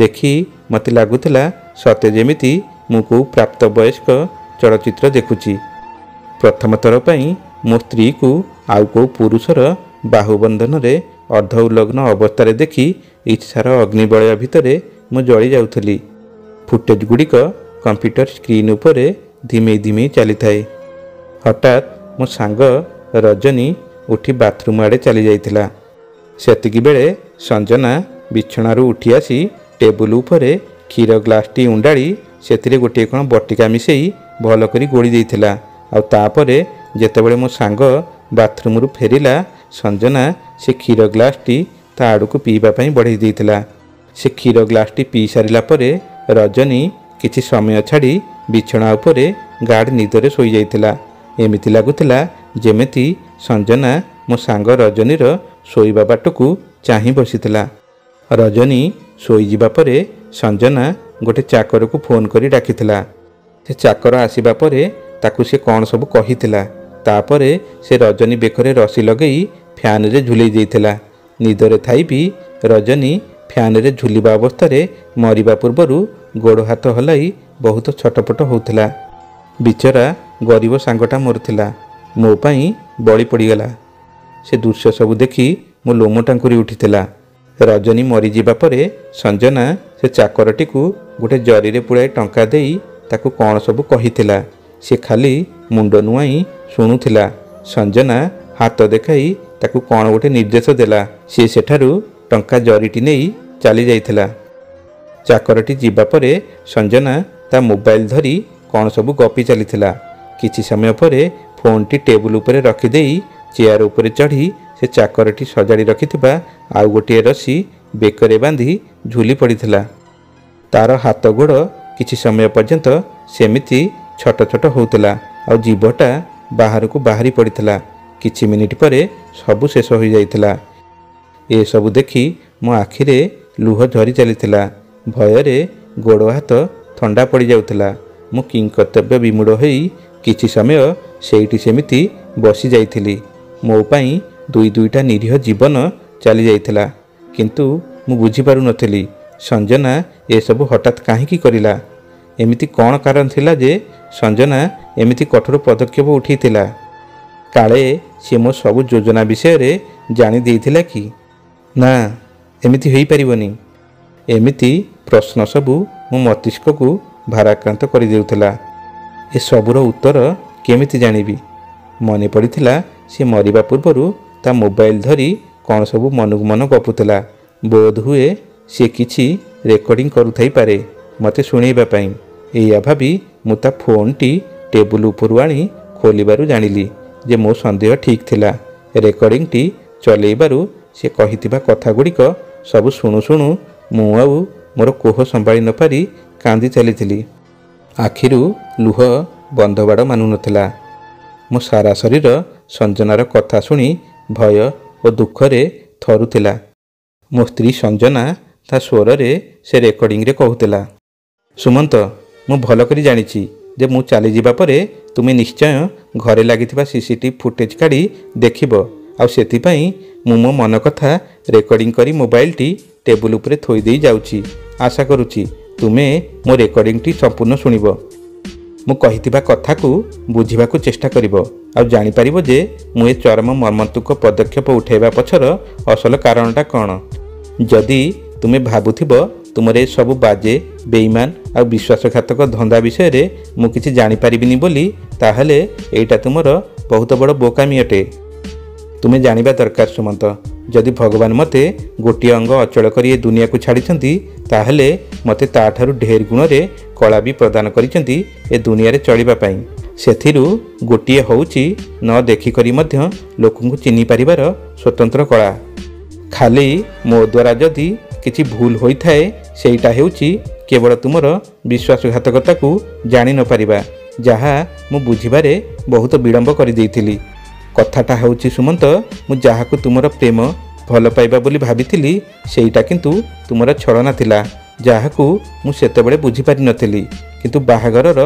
Speaker 1: ଦେଖି ମୋତେ ଲାଗୁଥିଲା ସତେ ଯେମିତି ମୁଁ କେଉଁ ପ୍ରାପ୍ତବୟସ୍କ ଚଳଚ୍ଚିତ୍ର ଦେଖୁଛି। ପ୍ରଥମ ଥର ପାଇଁ ମୋ ସ୍ତ୍ରୀକୁ ଆଉ କେଉଁ ପୁରୁଷର ବାହୁବନ୍ଧନରେ ଅର୍ଦ୍ଧ ଉଲଗ୍ନ ଅବସ୍ଥାରେ ଦେଖି ଇଚ୍ଛାର ଅଗ୍ନିବଳୟ ଭିତରେ ମୁଁ ଜଳି ଯାଉଥିଲି। ଫୁଟେଜ୍ ଗୁଡ଼ିକ କମ୍ପ୍ୟୁଟର ସ୍କ୍ରିନ୍ ଉପରେ ଧିମେଇ ଧିମେଇ ଚାଲିଥାଏ। ହଠାତ୍ ମୋ ସାଙ୍ଗ ରଜନୀ ଉଠି ବାଥରୁମ୍ ଆଡ଼େ ଚାଲି ଯାଇଥିଲା। ସେତିକିବେଳେ ସଞ୍ଜନା ବିଛଣାରୁ ଉଠି ଆସି ଟେବୁଲ ଉପରେ କ୍ଷୀର ଗ୍ଲାସଟି ଉଣ୍ଡାଳି ସେଥିରେ ଗୋଟିଏ କ'ଣ ବଟିକା ମିଶେଇ ଭଲ କରି ଗୋଳି ଦେଇଥିଲା। ଆଉ ତାପରେ ଯେତେବେଳେ ମୋ ସାଙ୍ଗ ବାଥରୁମ୍ରୁ ଫେରିଲା, ସଞ୍ଜନା ସେ କ୍ଷୀର ଗ୍ଲାସଟି ତା ଆଡ଼କୁ ପିଇବା ପାଇଁ ବଢ଼େଇ ଦେଇଥିଲା। ସେ କ୍ଷୀର ଗ୍ଲାସଟି ପିଇ ସାରିଲା ପରେ ରଜନୀ କିଛି ସମୟ ଛାଡ଼ି ବିଛଣା ଉପରେ ଗାଢ଼ ନିଦରେ ଶୋଇଯାଇଥିଲା। ଏମିତି ଲାଗୁଥିଲା ଯେମିତି ସଞ୍ଜନା ମୋ ସାଙ୍ଗ ରଜନୀର ଶୋଇବା ବାଟକୁ ଚାହିଁ ବସିଥିଲା। ରଜନୀ ଶୋଇଯିବା ପରେ ସଞ୍ଜନା ଗୋଟେ ଚାକରକୁ ଫୋନ୍ କରି ଡାକିଥିଲା। ସେ ଚାକର ଆସିବା ପରେ ତାକୁ ସେ କ'ଣ ସବୁ କହିଥିଲା। ତାପରେ ସେ ରଜନୀ ବେକରେ ରସି ଲଗେଇ ଫ୍ୟାନ୍ରେ ଝୁଲେଇ ଦେଇଥିଲା। ନିଦରେ ଥାଇ ବି ରଜନୀ ଫ୍ୟାନ୍ରେ ଝୁଲିବା ଅବସ୍ଥାରେ ମରିବା ପୂର୍ବରୁ ଗୋଡ଼ ହାତ ହଲାଇ ବହୁତ ଛଟପଟ ହେଉଥିଲା। ବିଚରା ଗରିବ ସାଙ୍ଗଟା ମୋର ଥିଲା, ମୋ ପାଇଁ ବଳି ପଡ଼ିଗଲା। ସେ ଦୃଶ୍ୟ ସବୁ ଦେଖି ମୋ ଲୋମ ଟାଙ୍କୁରି ଉଠିଥିଲା। ରଜନୀ ମରିଯିବା ପରେ ସଞ୍ଜନା ସେ ଚାକରଟିକୁ ଗୋଟେ ଜରିରେ ପୁଳାଇ ଟଙ୍କା ଦେଇ ତାକୁ କ'ଣ ସବୁ କହିଥିଲା। ସେ ଖାଲି ମୁଣ୍ଡ ନୁଆଇଁ ଶୁଣୁଥିଲା। ସଞ୍ଜନା ହାତ ଦେଖାଇ ତାକୁ କ'ଣ ଗୋଟେ ନିର୍ଦ୍ଦେଶ ଦେଲା। ସେ ସେଠାରୁ ଟଙ୍କା ଜରିଟି ନେଇ ଚାଲି ଯାଇଥିଲା। ଚାକରଟି ଯିବା ପରେ ସଞ୍ଜନା ତା ମୋବାଇଲ ଧରି କ'ଣ ସବୁ ଗପି ଚାଲିଥିଲା। କିଛି ସମୟ ପରେ ଫୋନ୍ଟି ଟେବୁଲ ଉପରେ ରଖିଦେଇ ଚେୟାର ଉପରେ ଚଢ଼ି ସେ ଚାକରଟି ସଜାଡ଼ି ରଖିଥିବା ଆଉ ଗୋଟିଏ ରସି ବେକରେ ବାନ୍ଧି ଝୁଲି ପଡ଼ିଥିଲା। ତାର ହାତ ଗୋଡ଼ କିଛି ସମୟ ପର୍ଯ୍ୟନ୍ତ ସେମିତି ଛଟ ଛଟ ହେଉଥିଲା ଆଉ ଜିଭଟା ବାହାରକୁ ବାହାରି ପଡ଼ିଥିଲା। କିଛି ମିନିଟ୍ ପରେ ସବୁ ଶେଷ ହୋଇଯାଇଥିଲା। ଏସବୁ ଦେଖି ମୋ ଆଖିରେ ଲୁହ ଝରି ଚାଲିଥିଲା। ଭୟରେ ଗୋଡ଼ ହାତ ଥଣ୍ଡା ପଡ଼ିଯାଉଥିଲା। ମୁଁ କିଂକର୍ତ୍ତବ୍ୟ ବିମୂଢ଼ ହୋଇ କିଛି ସମୟ ସେଇଠି ସେମିତି ବସି ଯାଇଥିଲି। ମୋ ପାଇଁ ଦୁଇଟା ନିରୀହ ଜୀବନ ଚାଲି ଯାଇଥିଲା। କିନ୍ତୁ ମୁଁ ବୁଝିପାରୁନଥିଲି ସଞ୍ଜନା ଏସବୁ ହଠାତ୍ କାହିଁକି କରିଲା। ଏମିତି କ'ଣ କାରଣ ଥିଲା ଯେ ସଞ୍ଜନା ଏମିତି କଠୋର ପଦକ୍ଷେପ ଉଠାଇଥିଲା? କାଳେ ସେ ମୋ ସବୁ ଯୋଜନା ବିଷୟରେ ଜାଣି ଦେଇଥିଲା କି? ନା, ଏମିତି ହୋଇପାରିବନି। ଏମିତି ପ୍ରଶ୍ନ ସବୁ ମୋ ମସ୍ତିଷ୍କକୁ ଭାରାକ୍ରାନ୍ତ କରିଦେଉଥିଲା। ଏସବୁର ଉତ୍ତର କେମିତି ଜାଣିବି? ମନେ ପଡ଼ିଥିଲା ସେ ମରିବା ପୂର୍ବରୁ ତା ମୋବାଇଲ ଧରି କ'ଣ ସବୁ ମନକୁ ମନ ଗପୁଥିଲା। ବୋଧହୁଏ ସେ କିଛି ରେକର୍ଡ଼ିଂ କରୁଥାଇପାରେ ମୋତେ ଶୁଣେଇବା ପାଇଁ। ଏଇଆ ଭାବି ମୁଁ ତା ଫୋନ୍ଟି ଟେବୁଲ ଉପରୁ ଆଣି ଖୋଲିବାରୁ ଜାଣିଲି ଯେ ମୋ ସନ୍ଦେହ ଠିକ୍ ଥିଲା। ରେକର୍ଡ଼ିଂଟି ଚଲେଇବାରୁ ସେ କହିଥିବା କଥାଗୁଡ଼ିକ ସବୁ ଶୁଣୁ ଶୁଣୁ ମୁଁ ଆଉ ମୋର କୋହ ସମ୍ଭାଳି ନପାରି କାନ୍ଦି ଚାଲିଥିଲି। ଆଖିରୁ ଲୁହ ବନ୍ଧବାଡ଼ ମାନୁନଥିଲା। ମୋ ସାରା ଶରୀର ସଞ୍ଜନାର କଥା ଶୁଣି ଭୟ ଓ ଦୁଃଖରେ ଥରୁଥିଲା। ମୋ ସ୍ତ୍ରୀ ସଞ୍ଜନା ତା ସ୍ୱରରେ ସେ ରେକର୍ଡ଼ିଂରେ କହୁଥିଲା, ସୁମନ୍ତ, ମୁଁ ଭଲ କରି ଜାଣିଛି ଯେ ମୁଁ ଚାଲିଯିବା ପରେ ତୁମେ ନିଶ୍ଚୟ ଘରେ ଲାଗିଥିବା CCTV ଫୁଟେଜ୍ କାଢ଼ି ଦେଖିବ। ଆଉ ସେଥିପାଇଁ ମୁଁ ମୋ ମନ କଥା ରେକର୍ଡ଼ିଂ କରି ମୋବାଇଲଟି ଟେବୁଲ ଉପରେ ଥୋଇ ଦେଇ ଯାଉଛି। ଆଶା କରୁଛି ତୁମେ ମୋ ରେକର୍ଡ଼ିଂଟି ସମ୍ପୂର୍ଣ୍ଣ ଶୁଣିବ। ମୁଁ କହିଥିବା କଥାକୁ ବୁଝିବାକୁ ଚେଷ୍ଟା କରିବ ଆଉ ଜାଣିପାରିବ ଯେ ମୁଁ ଏ ଚରମ ମର୍ମନ୍ତୁକ ପଦକ୍ଷେପ ଉଠାଇବା ପଛର ଅସଲ କାରଣଟା କ'ଣ। ଯଦି ତୁମେ ଭାବୁଥିବ ତୁମର ଏସବୁ ବାଜେ, ବେଇମାନ ଆଉ ବିଶ୍ୱାସଘାତକ ଧନ୍ଦା ବିଷୟରେ ମୁଁ କିଛି ଜାଣିପାରିବିନି ବୋଲି, ତାହେଲେ ଏଇଟା ତୁମର ବହୁତ ବଡ଼ ବୋକାମି ଅଟେ। ତୁମେ ଜାଣିବା ଦରକାର ସୁମନ୍ତ, ଯଦି ଭଗବାନ ମୋତେ ଗୋଟିଏ ଅଙ୍ଗ ଅଚଳ କରି ଏ ଦୁନିଆକୁ ଛାଡ଼ିଛନ୍ତି, ତାହେଲେ ମୋତେ ତା'ଠାରୁ ଢେର ଗୁଣରେ କଳା ବି ପ୍ରଦାନ କରିଛନ୍ତି ଏ ଦୁନିଆରେ ଚଳିବା ପାଇଁ। ସେଥିରୁ ଗୋଟିଏ ହେଉଛି ନ ଦେଖିକରି ମଧ୍ୟ ଲୋକଙ୍କୁ ଚିହ୍ନି ପାରିବାର ସ୍ୱତନ୍ତ୍ର କଳା। ଖାଲି ମୋ ଦ୍ୱାରା ଯଦି କିଛି ଭୁଲ ହୋଇଥାଏ, ସେଇଟା ହେଉଛି କେବଳ ତୁମର ବିଶ୍ୱାସଘାତକତାକୁ ଜାଣି ନ ପାରିବା, ଯାହା ମୁଁ ବୁଝିବାରେ ବହୁତ ବିଳମ୍ବ କରିଦେଇଥିଲି। କଥାଟା ହେଉଛି ସୁମନ୍ତ, ମୁଁ ଯାହାକୁ ତୁମର ପ୍ରେମ ଭଲ ପାଇବା ବୋଲି ଭାବିଥିଲି, ସେଇଟା କିନ୍ତୁ ତୁମର ଛଳନା ଥିଲା, ଯାହାକୁ ମୁଁ ସେତେବେଳେ ବୁଝିପାରିନଥିଲି। କିନ୍ତୁ ବାହାଘରର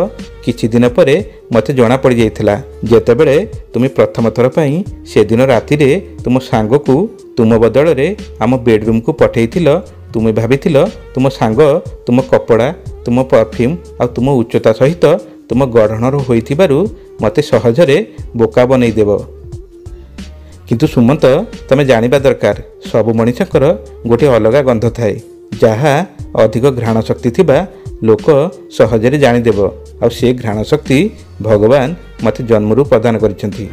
Speaker 1: କିଛି ଦିନ ପରେ ମୋତେ ଜଣାପଡ଼ିଯାଇଥିଲା। ଯେତେବେଳେ ତୁମେ ପ୍ରଥମ ଥର ପାଇଁ ସେଦିନ ରାତିରେ ତୁମ ସାଙ୍ଗକୁ ତୁମ ବଦଳରେ ଆମ ବେଡ଼ରୁମ୍କୁ ପଠାଇଥିଲ, ତୁମେ ଭାବିଥିଲ ତୁମ ସାଙ୍ଗ ତୁମ କପଡ଼ା, ତୁମ ପରଫ୍ୟୁମ୍ ଆଉ ତୁମ ଉଚ୍ଚତା ସହିତ ତୁମ ଗଢ଼ଣର ହୋଇଥିବାରୁ ମୋତେ ସହଜରେ ବୋକା ବନେଇଦେବ। କିନ୍ତୁ ସୁମନ୍ତ, ତୁମେ ଜାଣିବା ଦରକାର, ସବୁ ମଣିଷଙ୍କର ଗୋଟିଏ ଅଲଗା ଗନ୍ଧ ଥାଏ, ଯାହା ଅଧିକ ଘ୍ରାଣ ଶକ୍ତି ଥିବା ଲୋକ ସହଜରେ ଜାଣିଦେବ। ଆଉ ସେ ଘ୍ରାଣ ଶକ୍ତି ଭଗବାନ ମୋତେ ଜନ୍ମରୁ ପ୍ରଦାନ କରିଛନ୍ତି।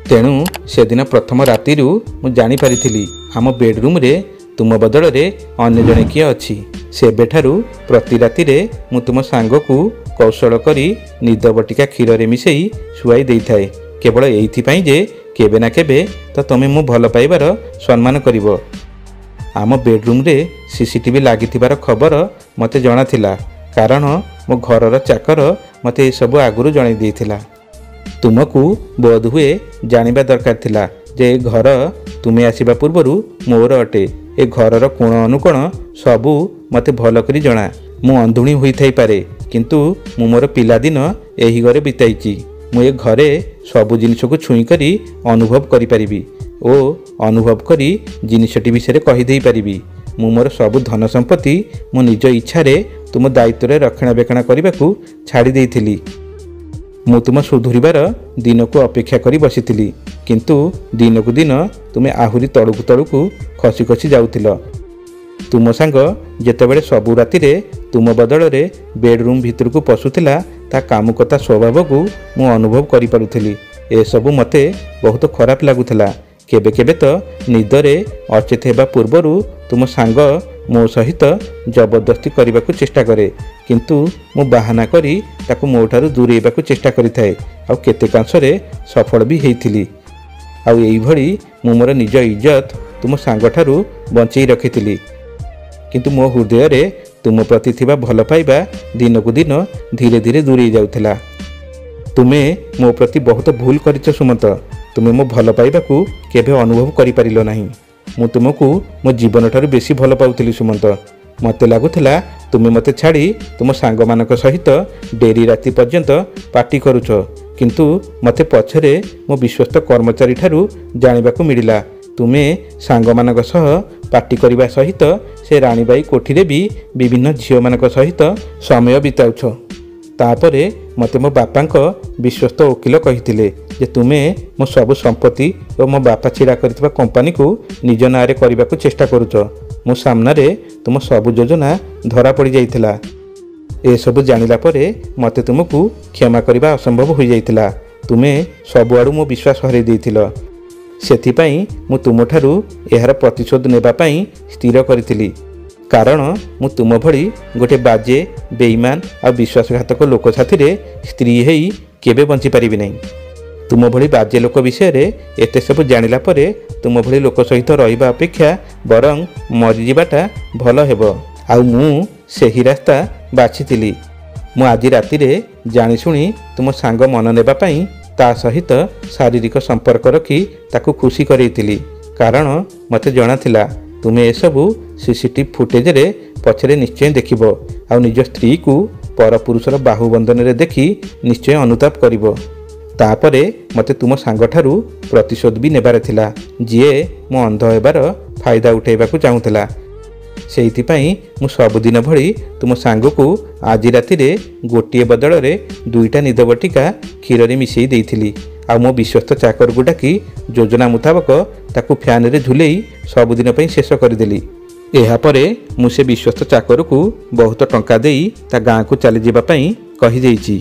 Speaker 1: ତେଣୁ ସେଦିନ ପ୍ରଥମ ରାତିରୁ ମୁଁ ଜାଣିପାରିଥିଲି ଆମ ବେଡ଼ରୁମ୍ରେ ତୁମ ବଦଳରେ ଅନ୍ୟ ଜଣେ କିଏ ଅଛି। ସେବେଠାରୁ ପ୍ରତି ରାତିରେ ମୁଁ ତୁମ ସାଙ୍ଗକୁ କୌଶଳ କରି ନିଦ ବଟିକା କ୍ଷୀରରେ ମିଶାଇ ଶୁଆଇ ଦେଇଥାଏ, କେବଳ ଏଇଥିପାଇଁ ଯେ କେବେ ନା କେବେ ତ ତୁମେ ମୁଁ ଭଲ ପାଇବାର ସମ୍ମାନ କରିବ। ଆମ ବେଡ଼ରୁମ୍ରେ CCTV ଲାଗିଥିବାର ଖବର ମୋତେ ଜଣାଥିଲା, କାରଣ ମୋ ଘରର ଚାକର ମୋତେ ଏସବୁ ଆଗରୁ ଜଣାଇ ଦେଇଥିଲା। ତୁମକୁ ବୋଧହୁଏ ଜାଣିବା ଦରକାର ଥିଲା ଯେ ଏ ଘର ତୁମେ ଆସିବା ପୂର୍ବରୁ ମୋର ଅଟେ। ଏ ଘରର କୋଣ ଅନୁକୋଣ ସବୁ ମୋତେ ଭଲ କରି ଜଣା। ମୁଁ ଅନ୍ଧୁଣୀ ହୋଇଥାଇପାରେ, କିନ୍ତୁ ମୁଁ ମୋର ପିଲାଦିନ ଏହି ଘରେ ବିତାଇଛି। ମୁଁ ଏ ଘରେ ସବୁ ଜିନିଷକୁ ଛୁଇଁ କରି ଅନୁଭବ କରିପାରିବି ଓ ଅନୁଭବ କରି ଜିନିଷଟି ବିଷୟରେ କହିଦେଇପାରିବି। ମୁଁ ମୋର ସବୁ ଧନ ସମ୍ପତ୍ତି ମୋ ନିଜ ଇଚ୍ଛାରେ ତୁମ ଦାୟିତ୍ୱରେ ରକ୍ଷଣାବେକ୍ଷଣ କରିବାକୁ ଛାଡ଼ି ଦେଇଥିଲି। ମୁଁ ତୁମ ସୁଧୁରିବାର ଦିନକୁ ଅପେକ୍ଷା କରି ବସିଥିଲି, କିନ୍ତୁ ଦିନକୁ ଦିନ ତୁମେ ଆହୁରି ତଳକୁ ତଳକୁ ଖସି ଖସି ଯାଉଥିଲ। ତୁମ ସାଙ୍ଗ ଯେତେବେଳେ ସବୁ ରାତିରେ ତୁମ ବଦଳରେ ବେଡ଼ରୁମ୍ ଭିତରକୁ ପଶୁଥିଲା, ତା କାମୁକତା ସ୍ୱଭାବକୁ ମୁଁ ଅନୁଭବ କରିପାରୁଥିଲି। ଏସବୁ ମୋତେ ବହୁତ ଖରାପ ଲାଗୁଥିଲା। କେବେ କେବେ ତ ନିଦରେ ଅଚେତ ହେବା ପୂର୍ବରୁ ତୁମ ସାଙ୍ଗ ମୋ ସହିତ ଜବରଦସ୍ତି କରିବାକୁ ଚେଷ୍ଟା କରେ, କିନ୍ତୁ ମୁଁ ବାହାନା କରି ତାକୁ ମୋ ଠାରୁ ଦୂରେଇବାକୁ ଚେଷ୍ଟା କରିଥାଏ, ଆଉ କେତେକାଂଶରେ ସଫଳ ବି ହେଇଥିଲି। ଆଉ ଏଇଭଳି ମୁଁ ମୋର ନିଜ ଇଜ୍ଜତ ତୁମ ସାଙ୍ଗଠାରୁ ବଞ୍ଚେଇ ରଖିଥିଲି। କିନ୍ତୁ ମୋ ହୃଦୟରେ ତୁମ ପ୍ରତି ଥିବା ଭଲ ପାଇବା ଦିନକୁ ଦିନ ଧୀରେ ଧୀରେ ଦୂରେଇ ଯାଉଥିଲା। ତୁମେ ମୋ ପ୍ରତି ବହୁତ ଭୁଲ କରିଛ ସୁମନ୍ତ। ତୁମେ ମୋ ଭଲ ପାଇବାକୁ କେବେ ଅନୁଭବ କରିପାରିଲ ନାହିଁ। ମୁଁ ତୁମକୁ ମୋ ଜୀବନଠାରୁ ବେଶୀ ଭଲ ପାଉଥିଲି ସୁମନ୍ତ। ମୋତେ ଲାଗୁଥିଲା ତୁମେ ମୋତେ ଛାଡ଼ି ତୁମ ସାଙ୍ଗମାନଙ୍କ ସହିତ ଡେରି ରାତି ପର୍ଯ୍ୟନ୍ତ ପାର୍ଟି କରୁଛ, କିନ୍ତୁ ମୋତେ ପଛରେ ମୋ ବିଶ୍ୱସ୍ତ କର୍ମଚାରୀ ଠାରୁ ଜାଣିବାକୁ ମିଳିଲା ତୁମେ ସାଙ୍ଗମାନଙ୍କ ସହ ପାର୍ଟି କରିବା ସହିତ ସେ ରାଣୀବାଈ କୋଠିରେ ବି ବିଭିନ୍ନ ଝିଅମାନଙ୍କ ସହିତ ସମୟ ବିତାଉଛ। ତାପରେ ମୋତେ ମୋ ବାପାଙ୍କ ବିଶ୍ୱସ୍ତ ଓକିଲ କହିଥିଲେ ଯେ ତୁମେ ମୋ ସବୁ ସମ୍ପତ୍ତି ଓ ମୋ ବାପା ଛିଡ଼ା କରିଥିବା କମ୍ପାନୀକୁ ନିଜ ନାଁରେ କରିବାକୁ ଚେଷ୍ଟା କରୁଛ। ମୋ ସାମ୍ନାରେ ତୁମ ସବୁ ଯୋଜନା ଧରା ପଡ଼ିଯାଇଥିଲା। ଏସବୁ ଜାଣିଲା ପରେ ମୋତେ ତୁମକୁ କ୍ଷମା କରିବା ଅସମ୍ଭବ ହୋଇଯାଇଥିଲା। ତୁମେ ସବୁଆଡ଼ୁ ମୋ ବିଶ୍ୱାସ ହରାଇ ଦେଇଥିଲ। ସେଥିପାଇଁ ମୁଁ ତୁମଠାରୁ ଏହାର ପ୍ରତିଶୋଧ ନେବା ପାଇଁ ସ୍ଥିର କରିଥିଲି, କାରଣ ମୁଁ ତୁମ ଭଳି ଗୋଟିଏ ବାଜେ, ବେଇମାନ ଆଉ ବିଶ୍ୱାସଘାତକ ଲୋକ ସାଥିରେ ସ୍ତ୍ରୀ ହେଇ କେବେ ବଞ୍ଚିପାରିବି ନାହିଁ। ତୁମ ଭଳି ବାଜେ ଲୋକ ବିଷୟରେ ଏତେ ସବୁ ଜାଣିଲା ପରେ ତୁମ ଭଳି ଲୋକ ସହିତ ରହିବା ଅପେକ୍ଷା ବରଂ ମରିଯିବାଟା ଭଲ ହେବ। ଆଉ ମୁଁ ସେହି ରାସ୍ତା ବାଛିଥିଲି। ମୁଁ ଆଜି ରାତିରେ ଜାଣିଶୁଣି ତୁମ ସାଙ୍ଗ ମନ ନେବା ପାଇଁ ତା ସହିତ ଶାରୀରିକ ସମ୍ପର୍କ ରଖି ତାକୁ ଖୁସି କରେଇଥିଲି, କାରଣ ମୋତେ ଜଣାଥିଲା ତୁମେ ଏସବୁ ସିସିଟିଭି ଫୁଟେଜରେ ପଛରେ ନିଶ୍ଚୟ ଦେଖିବ, ଆଉ ନିଜ ସ୍ତ୍ରୀକୁ ପରପୁରୁଷର ବାହୁବନ୍ଧନରେ ଦେଖି ନିଶ୍ଚୟ ଅନୁତାପ କରିବ। ତାପରେ ମୋତେ ତୁମ ସାଙ୍ଗଠାରୁ ପ୍ରତିଶୋଧ ବି ନେବାର ଥିଲା, ଯିଏ ମୋ ଅନ୍ଧ ହେବାର ଫାଇଦା ଉଠାଇବାକୁ ଚାହୁଁଥିଲା। ସେଇଥିପାଇଁ ମୁଁ ସବୁଦିନ ଭଳି ତୁମ ସାଙ୍ଗକୁ ଆଜି ରାତିରେ ଗୋଟିଏ ବଦଳରେ 2ଟା ନିଦ ବଟିକା କ୍ଷୀରରେ ମିଶାଇ ଦେଇଥିଲି, ଆଉ ମୋ ବିଶ୍ୱସ୍ତ ଚାକରକୁ ଡାକି ଯୋଜନା ମୁତାବକ ତାକୁ ଫ୍ୟାନ୍ରେ ଝୁଲେଇ ସବୁଦିନ ପାଇଁ ଶେଷ କରିଦେଲି। ଏହାପରେ ମୁଁ ସେ ବିଶ୍ୱସ୍ତ ଚାକରକୁ ବହୁତ ଟଙ୍କା ଦେଇ ତା ଗାଁକୁ ଚାଲିଯିବା ପାଇଁ କହିଦେଇଛି।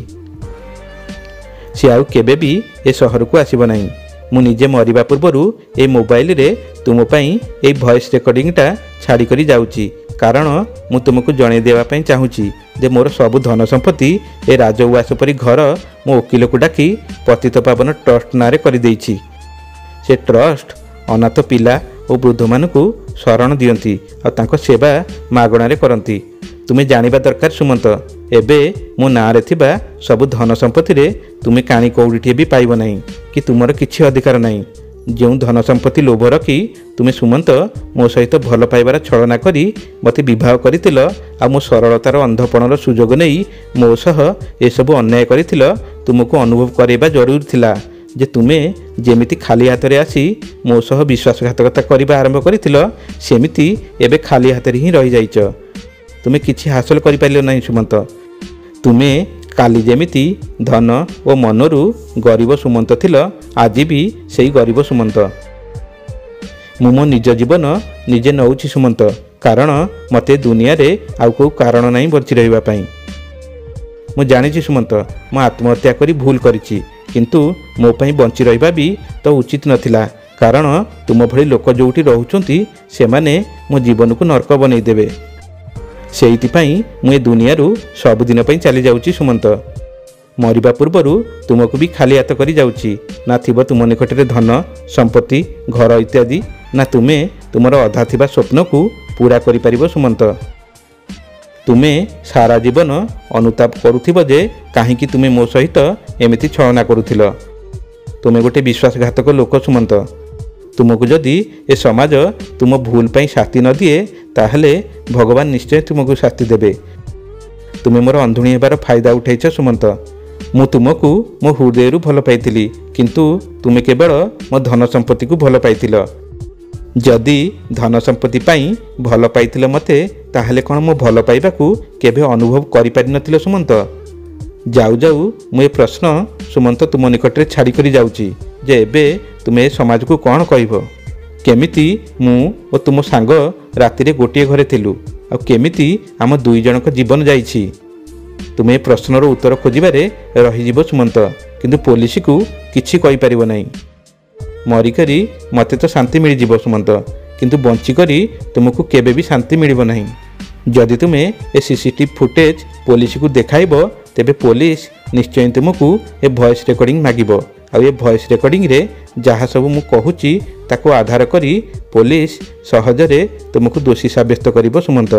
Speaker 1: ସେ ଆଉ କେବେ ବି ଏ ସହରକୁ ଆସିବ ନାହିଁ। ମୁଁ ନିଜେ ମରିବା ପୂର୍ବରୁ ଏ ମୋବାଇଲରେ ତୁମ ପାଇଁ ଏଇ ଭଏସ୍ ରେକର୍ଡ଼ିଂଟା ଛାଡ଼ିକରି ଯାଉଛି, କାରଣ ମୁଁ ତୁମକୁ ଜଣାଇ ଦେବା ପାଇଁ ଚାହୁଁଛି ଯେ ମୋର ସବୁ ଧନ ସମ୍ପତ୍ତି ଏ ରାଜଉଆସ ପରି ଘର ମୋ ଓକିଲକୁ ଡାକି ପତିତପାବନ ଟ୍ରଷ୍ଟ ନାଁରେ କରିଦେଇଛି। ସେ ଟ୍ରଷ୍ଟ ଅନାଥ ପିଲା ଓ ବୃଦ୍ଧମାନଙ୍କୁ ଶରଣ ଦିଅନ୍ତି ଆଉ ତାଙ୍କ ସେବା ମାଗଣାରେ କରନ୍ତି। ତୁମେ ଜାଣିବା ଦରକାର ସୁମନ୍ତ, ଏବେ ମୋ ନାଁରେ ଥିବା ସବୁ ଧନ ସମ୍ପତ୍ତିରେ ତୁମେ କାଣି କଉଡ଼ିଟିଏ ବି ପାଇବ ନାହିଁ, କି ତୁମର କିଛି ଅଧିକାର ନାହିଁ। ଯେଉଁ ଧନ ସମ୍ପତ୍ତି ଲୋଭ ରଖି ତୁମେ ସୁମନ୍ତ ମୋ ସହିତ ଭଲ ପାଇବାର ଛଳନା କରି ମୋତେ ବିବାହ କରିଥିଲ, ଆଉ ମୋ ସରଳତାର ଅନ୍ଧପଣର ସୁଯୋଗ ନେଇ ମୋ ସହ ଏସବୁ ଅନ୍ୟାୟ କରିଥିଲ, ତୁମକୁ ଅନୁଭବ କରାଇବା ଜରୁରୀ ଥିଲା ଯେ ତୁମେ ଯେମିତି ଖାଲି ହାତରେ ଆସି ମୋ ସହ ବିଶ୍ୱାସଘାତକତା କରିବା ଆରମ୍ଭ କରିଥିଲ, ସେମିତି ଏବେ ଖାଲି ହାତରେ ହିଁ ରହିଯାଇଛ। ତୁମେ କିଛି ହାସଲ କରିପାରିଲ ନାହିଁ ସୁମନ୍ତ। ତୁମେ କାଲି ଯେମିତି ଧନ ଓ ମନରୁ ଗରିବ ସୁମନ୍ତ ଥିଲ, ଆଜି ବି ସେଇ ଗରିବ ସୁମନ୍ତ। ମୁଁ ମୋ ନିଜ ଜୀବନ ନିଜେ ନେଉଛି ସୁମନ୍ତ, କାରଣ ମୋତେ ଦୁନିଆରେ ଆଉ କେଉଁ କାରଣ ନାହିଁ ବଞ୍ଚି ରହିବା ପାଇଁ। ମୁଁ ଜାଣିଛି ସୁମନ୍ତ, ମୁଁ ଆତ୍ମହତ୍ୟା କରି ଭୁଲ କରିଛି, କିନ୍ତୁ ମୋ ପାଇଁ ବଞ୍ଚି ରହିବା ବି ତ ଉଚିତ ନଥିଲା, କାରଣ ତୁମ ଭଳି ଲୋକ ଯେଉଁଠି ରହୁଛନ୍ତି ସେମାନେ ମୋ ଜୀବନକୁ ନର୍କ ବନେଇଦେବେ। ସେଇଥିପାଇଁ ମୁଁ ଏ ଦୁନିଆରୁ ସବୁଦିନ ପାଇଁ ଚାଲି ଯାଉଛି ସୁମନ୍ତ। ମରିବା ପୂର୍ବରୁ ତୁମକୁ ବି ଖାଲି ହାତ କରି ଯାଉଛି। ନା ଥିବ ତୁମ ନିକଟରେ ଧନ ସମ୍ପତ୍ତି, ଘର ଇତ୍ୟାଦି, ନା ତୁମେ ତୁମର ଅଧା ଥିବା ସ୍ୱପ୍ନକୁ ପୂରା କରିପାରିବ ସୁମନ୍ତ। ତୁମେ ସାରା ଜୀବନ ଅନୁତାପ କରୁଥିବ ଯେ କାହିଁକି ତୁମେ ମୋ ସହିତ ଏମିତି ଛଳନା କରୁଥିଲ। ତୁମେ ଗୋଟେ ବିଶ୍ୱାସଘାତକ ଲୋକ ସୁମନ୍ତ। ତୁମକୁ ଯଦି ଏ ସମାଜ ତୁମ ଭୁଲ ପାଇଁ ଶାସ୍ତି ନ ଦିଏ, ତାହେଲେ ଭଗବାନ ନିଶ୍ଚୟ ତୁମକୁ ଶାସ୍ତି ଦେବେ। ତୁମେ ମୋର ଅନ୍ଧୁଣୀ ହେବାର ଫାଇଦା ଉଠାଇଛ ସୁମନ୍ତ। ମୁଁ ତୁମକୁ ମୋ ହୃଦୟରୁ ଭଲ ପାଇଥିଲି, କିନ୍ତୁ ତୁମେ କେବଳ ମୋ ଧନ ସମ୍ପତ୍ତିକୁ ଭଲ ପାଇଥିଲ। जदि धन संपत्ति पाई भल पाइथिल मते ताहले कौन मो भल पाइबाकू केबे अनुभव करि पारि नथिल सुमंत। जाऊ जाऊ मु ए प्रश्न सुमंत तुम निकट रे छाड़ी करी जाउची जे एबे तुमे समाज को कौन कहबो। केमिति मु ओ तुम सांग राति रे गोटिए घरे थिलु आ केमिति आम दुई जनक जीवन जाइछि। तुमे प्रश्नर उत्तर खोजिबारे रहिजिब सुमंत, किंतु पुलिस को किछि कहि परिबो नाही। मरिकरी मते तो शांति मिल जीव सुमंत, किंतु बंचिकरी तुमको केबे भी शांति मिलिबो नाही। जदि तुमे ए सीसीटीवी फुटेज पुलिस को देखाइबो तेबे पुलिस निश्चय तुमको ए वॉइस रिकॉर्डिंग मागिबो आ ए वॉइस रिकॉर्डिंग रे जहाँ सब मु कहूची ताको आधार करी पुलिस सहजरे तुमको दोषी साब्यस्त करिबो सुमंत।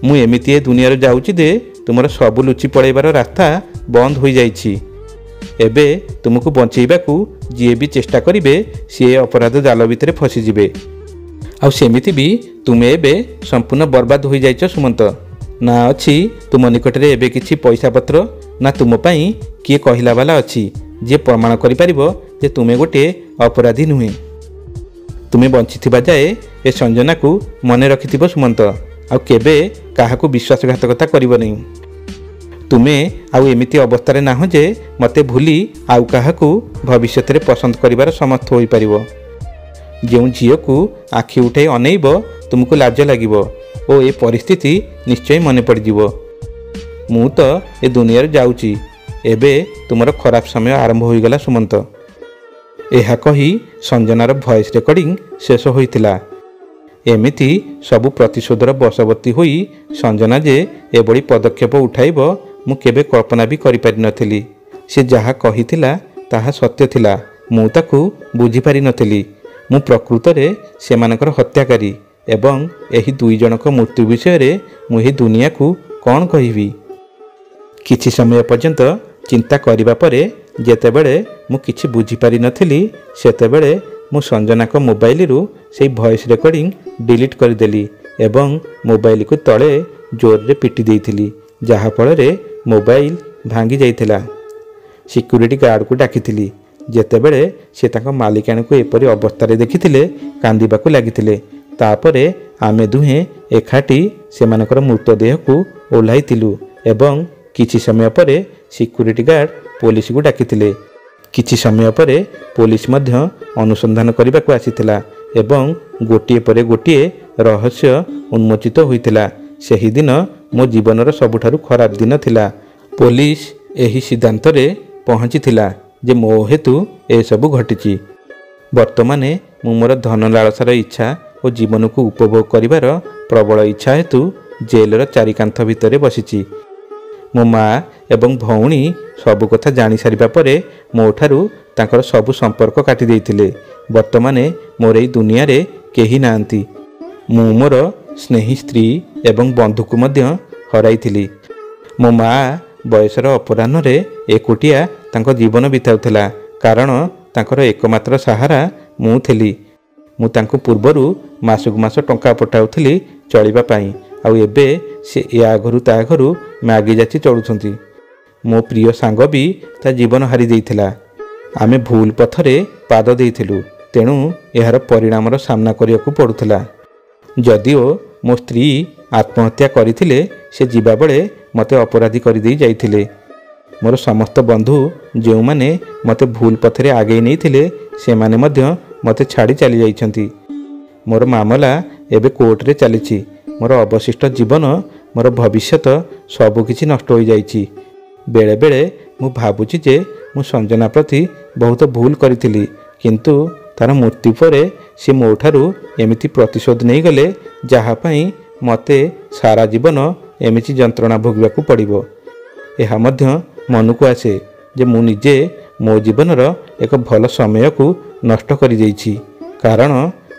Speaker 1: मु एमिति ए दुनिया जाउची दे तुमर सबु लुचि पड़ेबार रास्ता बंद हो जाइछि। एबे तुमको बंचेबाकू जी भी चेष्टा करिवे सी अपराध जाल भितर फसीजिबे। आ सेमिति भी तुमे एबे संपूर्ण बर्बाद हो जाइछ सुमंत। ना अच्छी तुम निकट रे एबे किछि पैसा पत्र, ना तुम पई किए कहिला वाला अछि जे प्रमाण करि परिबो जे तुमे गोटे अपराधी नुहे। तुमे बंचिथिबा जाए ए संजना को मने रखिथिबो सुमंत, आ केबे काहाकू विश्वासघातकता करिबो नहीं। तुमे आउ एमिति अवस्था रे नाहो जे मते भूली आउ काहाकू भविष्य रे पसंद करिवार समर्थ होई परिबो। जेउ झियो को आखि उठाई अनेइब तुमको लाज लागिबो ओ ए परिस्थिति निश्चय मने पड़जिबो। मु तो ए दुनिया रे जाउची, एबे तुमर खराब समय आरंभ होई गला सुमंत। एहा कही संजनार वॉइस रिकॉर्डिंग शेष होइतिला। एमिति सबु प्रतिशोधर बशवर्ती होई संजना जे एबड़ी पदक्षेप उठाइब मु केबे कल्पना भी करि पारि नथिली। से जहा कहिथिला ताहा सत्य थिला, मु ताकू बुझी पारि नथिली। मु प्रकृत रे सेमानकर हत्याकारी एवं एही दुई जनक मृत्यु विषय रे मु एही दुनिया को कौन कहिबी। किछि समय पर्यंत चिंता करिबा परे जेतेबेले मु किछि बुझी पारि नथिली सेतेबेले मु संजना को मोबाइल रु से वॉइस रिकॉर्डिंग डिलीट कर देली एवं मोबाइल को तले जोर रे पिटी देइथिली, जहा फल रे मोबाइल भांगी जाइथिला। सिक्यूरिटी गार्ड को डाकिथिली। जेतेबेले से ताको मालिकाणी को एपरी अवस्था रे देखिथिले कांदीबाकू लागिथिले। तापरे आमे दुहे एखाटी सेमानकर मृतदेह को ओल्हाइथिलु एवं किछि समय परे सिक्यूरिटी गार्ड पुलिस को डाकिथिले। किछि समय परे पुलिस मध्य अनुसंधान करबाकू आसीथिला एवं गोटिए परे गोटिए रहस्य उन्मोचित होइथिला। सेही दिन मो जीवनर सबुठारु खराब दिन थिला। पुलिस एही सिद्धांत रे पहुंचीथिला जे मो हेतु ए सबु घटिची। वर्तमाने मु मोर धन लालसार इच्छा और जीवन को उपभोग करिवार प्रबल इच्छा हेतु जेलर चारिकांथ भितरे बसिची। मो माँ एवं भौणी सबु कथा जानी सारिबा परे मोठारु तांकर सबु संपर्क काटी देइथिले। वर्तमाने मोर एई दुनिया रे केही नांती। मु मोर स्नेही स्त्री एवं बंधु को मध्य हराइथिली। मो माँ बयसर अपराह्न रे एकुटिया तांको जीवन बिताउथिला, कारण तांकर एकमात्र सहारा मु थिली। मु तांको पूर्वरु मासक मास टंका पठाउथिली चलिबा पई, आउ एबे से या घरु ता घरु मागी जाची चलुछंती। मो प्रिय सांग भी ता जीवन हारी देइथिला। आमे भूल पथरे पाद देइथिलु, तेणु एहार परिणामर सामना करियाकू पडुथिला। जदिओ मो स्त्री आत्महत्या करिथिले से जीवा बेले मते अपराधी कर देई जाइथिले। मोर समस्त बंधु जो माने मते भूल पथरे आगे नहीं थिले से माने मध्य मते छाड़ी चली जाइछंती। मोर मामला एबे कोर्ट रे चलीछि। मोर अवशिष्ट जीवन मोर भविष्यत सब किछि नष्ट हो जाइछि। बेले बेले मु भाबुछि जे मु संजना प्रति बहुत भूल करिथिली, किंतु तार मृत्यु परे से मोठारु एमिति प्रतिशोध नहीं गले जहा पई मते सारा जीवन एमिति जंत्रणा भोगवाकू पड़िबो। एहा मध्य मनकू आसे जे मु निजे मो जीवनर एक भल समय को नष्ट करि देइछि। कारण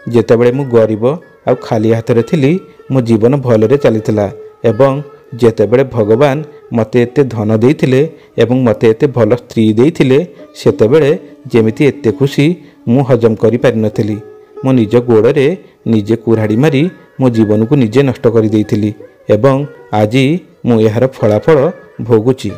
Speaker 1: जेतेबेले मु गरीब आ खाली हाथ रे थिली मो जीवन भलरे चलिथिला एवं जेतेबेले भगवान मते एते धन देइथिले एवं मते एते भल स्त्री देइथिले सेतेबेले जेमिति एते खुशी मु हजम करि पारि नथिली। मो निज गोड़े निजे कुराड़ी मारी मो जीवन को निजे नष्ट कर देइथिली एवं आजी मु एहार फलाफल भोगुची।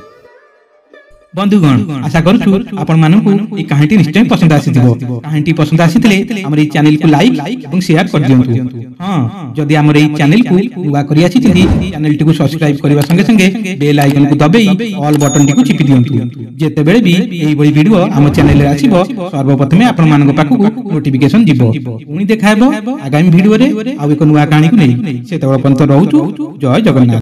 Speaker 2: बंधुगण आशा करूछु आपण मानकु ए कहानीटी निश्चय पसंद आसीथिबो। कहानीटी पसंद आसीथिले हमर ई चैनल को लाइक एवं शेयर कर दियंतु। हां जदि हमर ई चैनल को नुवा करि आसीथिबी चैनल टी को सब्सक्राइब करबा संगे संगे बेल आइकन को दबेई ऑल बटन टी को चिपि दियंतु। जेते बेले भी एई बडी वीडियो हम चैनल रे आसीबो सर्वप्रथमे आपण मानक पाखु नोटिफिकेशन जिवो। पुनी देखाइबो आगामी वीडियो रे आ एक नुवा कहानी को नै। सेतबेला पंत रहउछु। जय जगन्नाथ।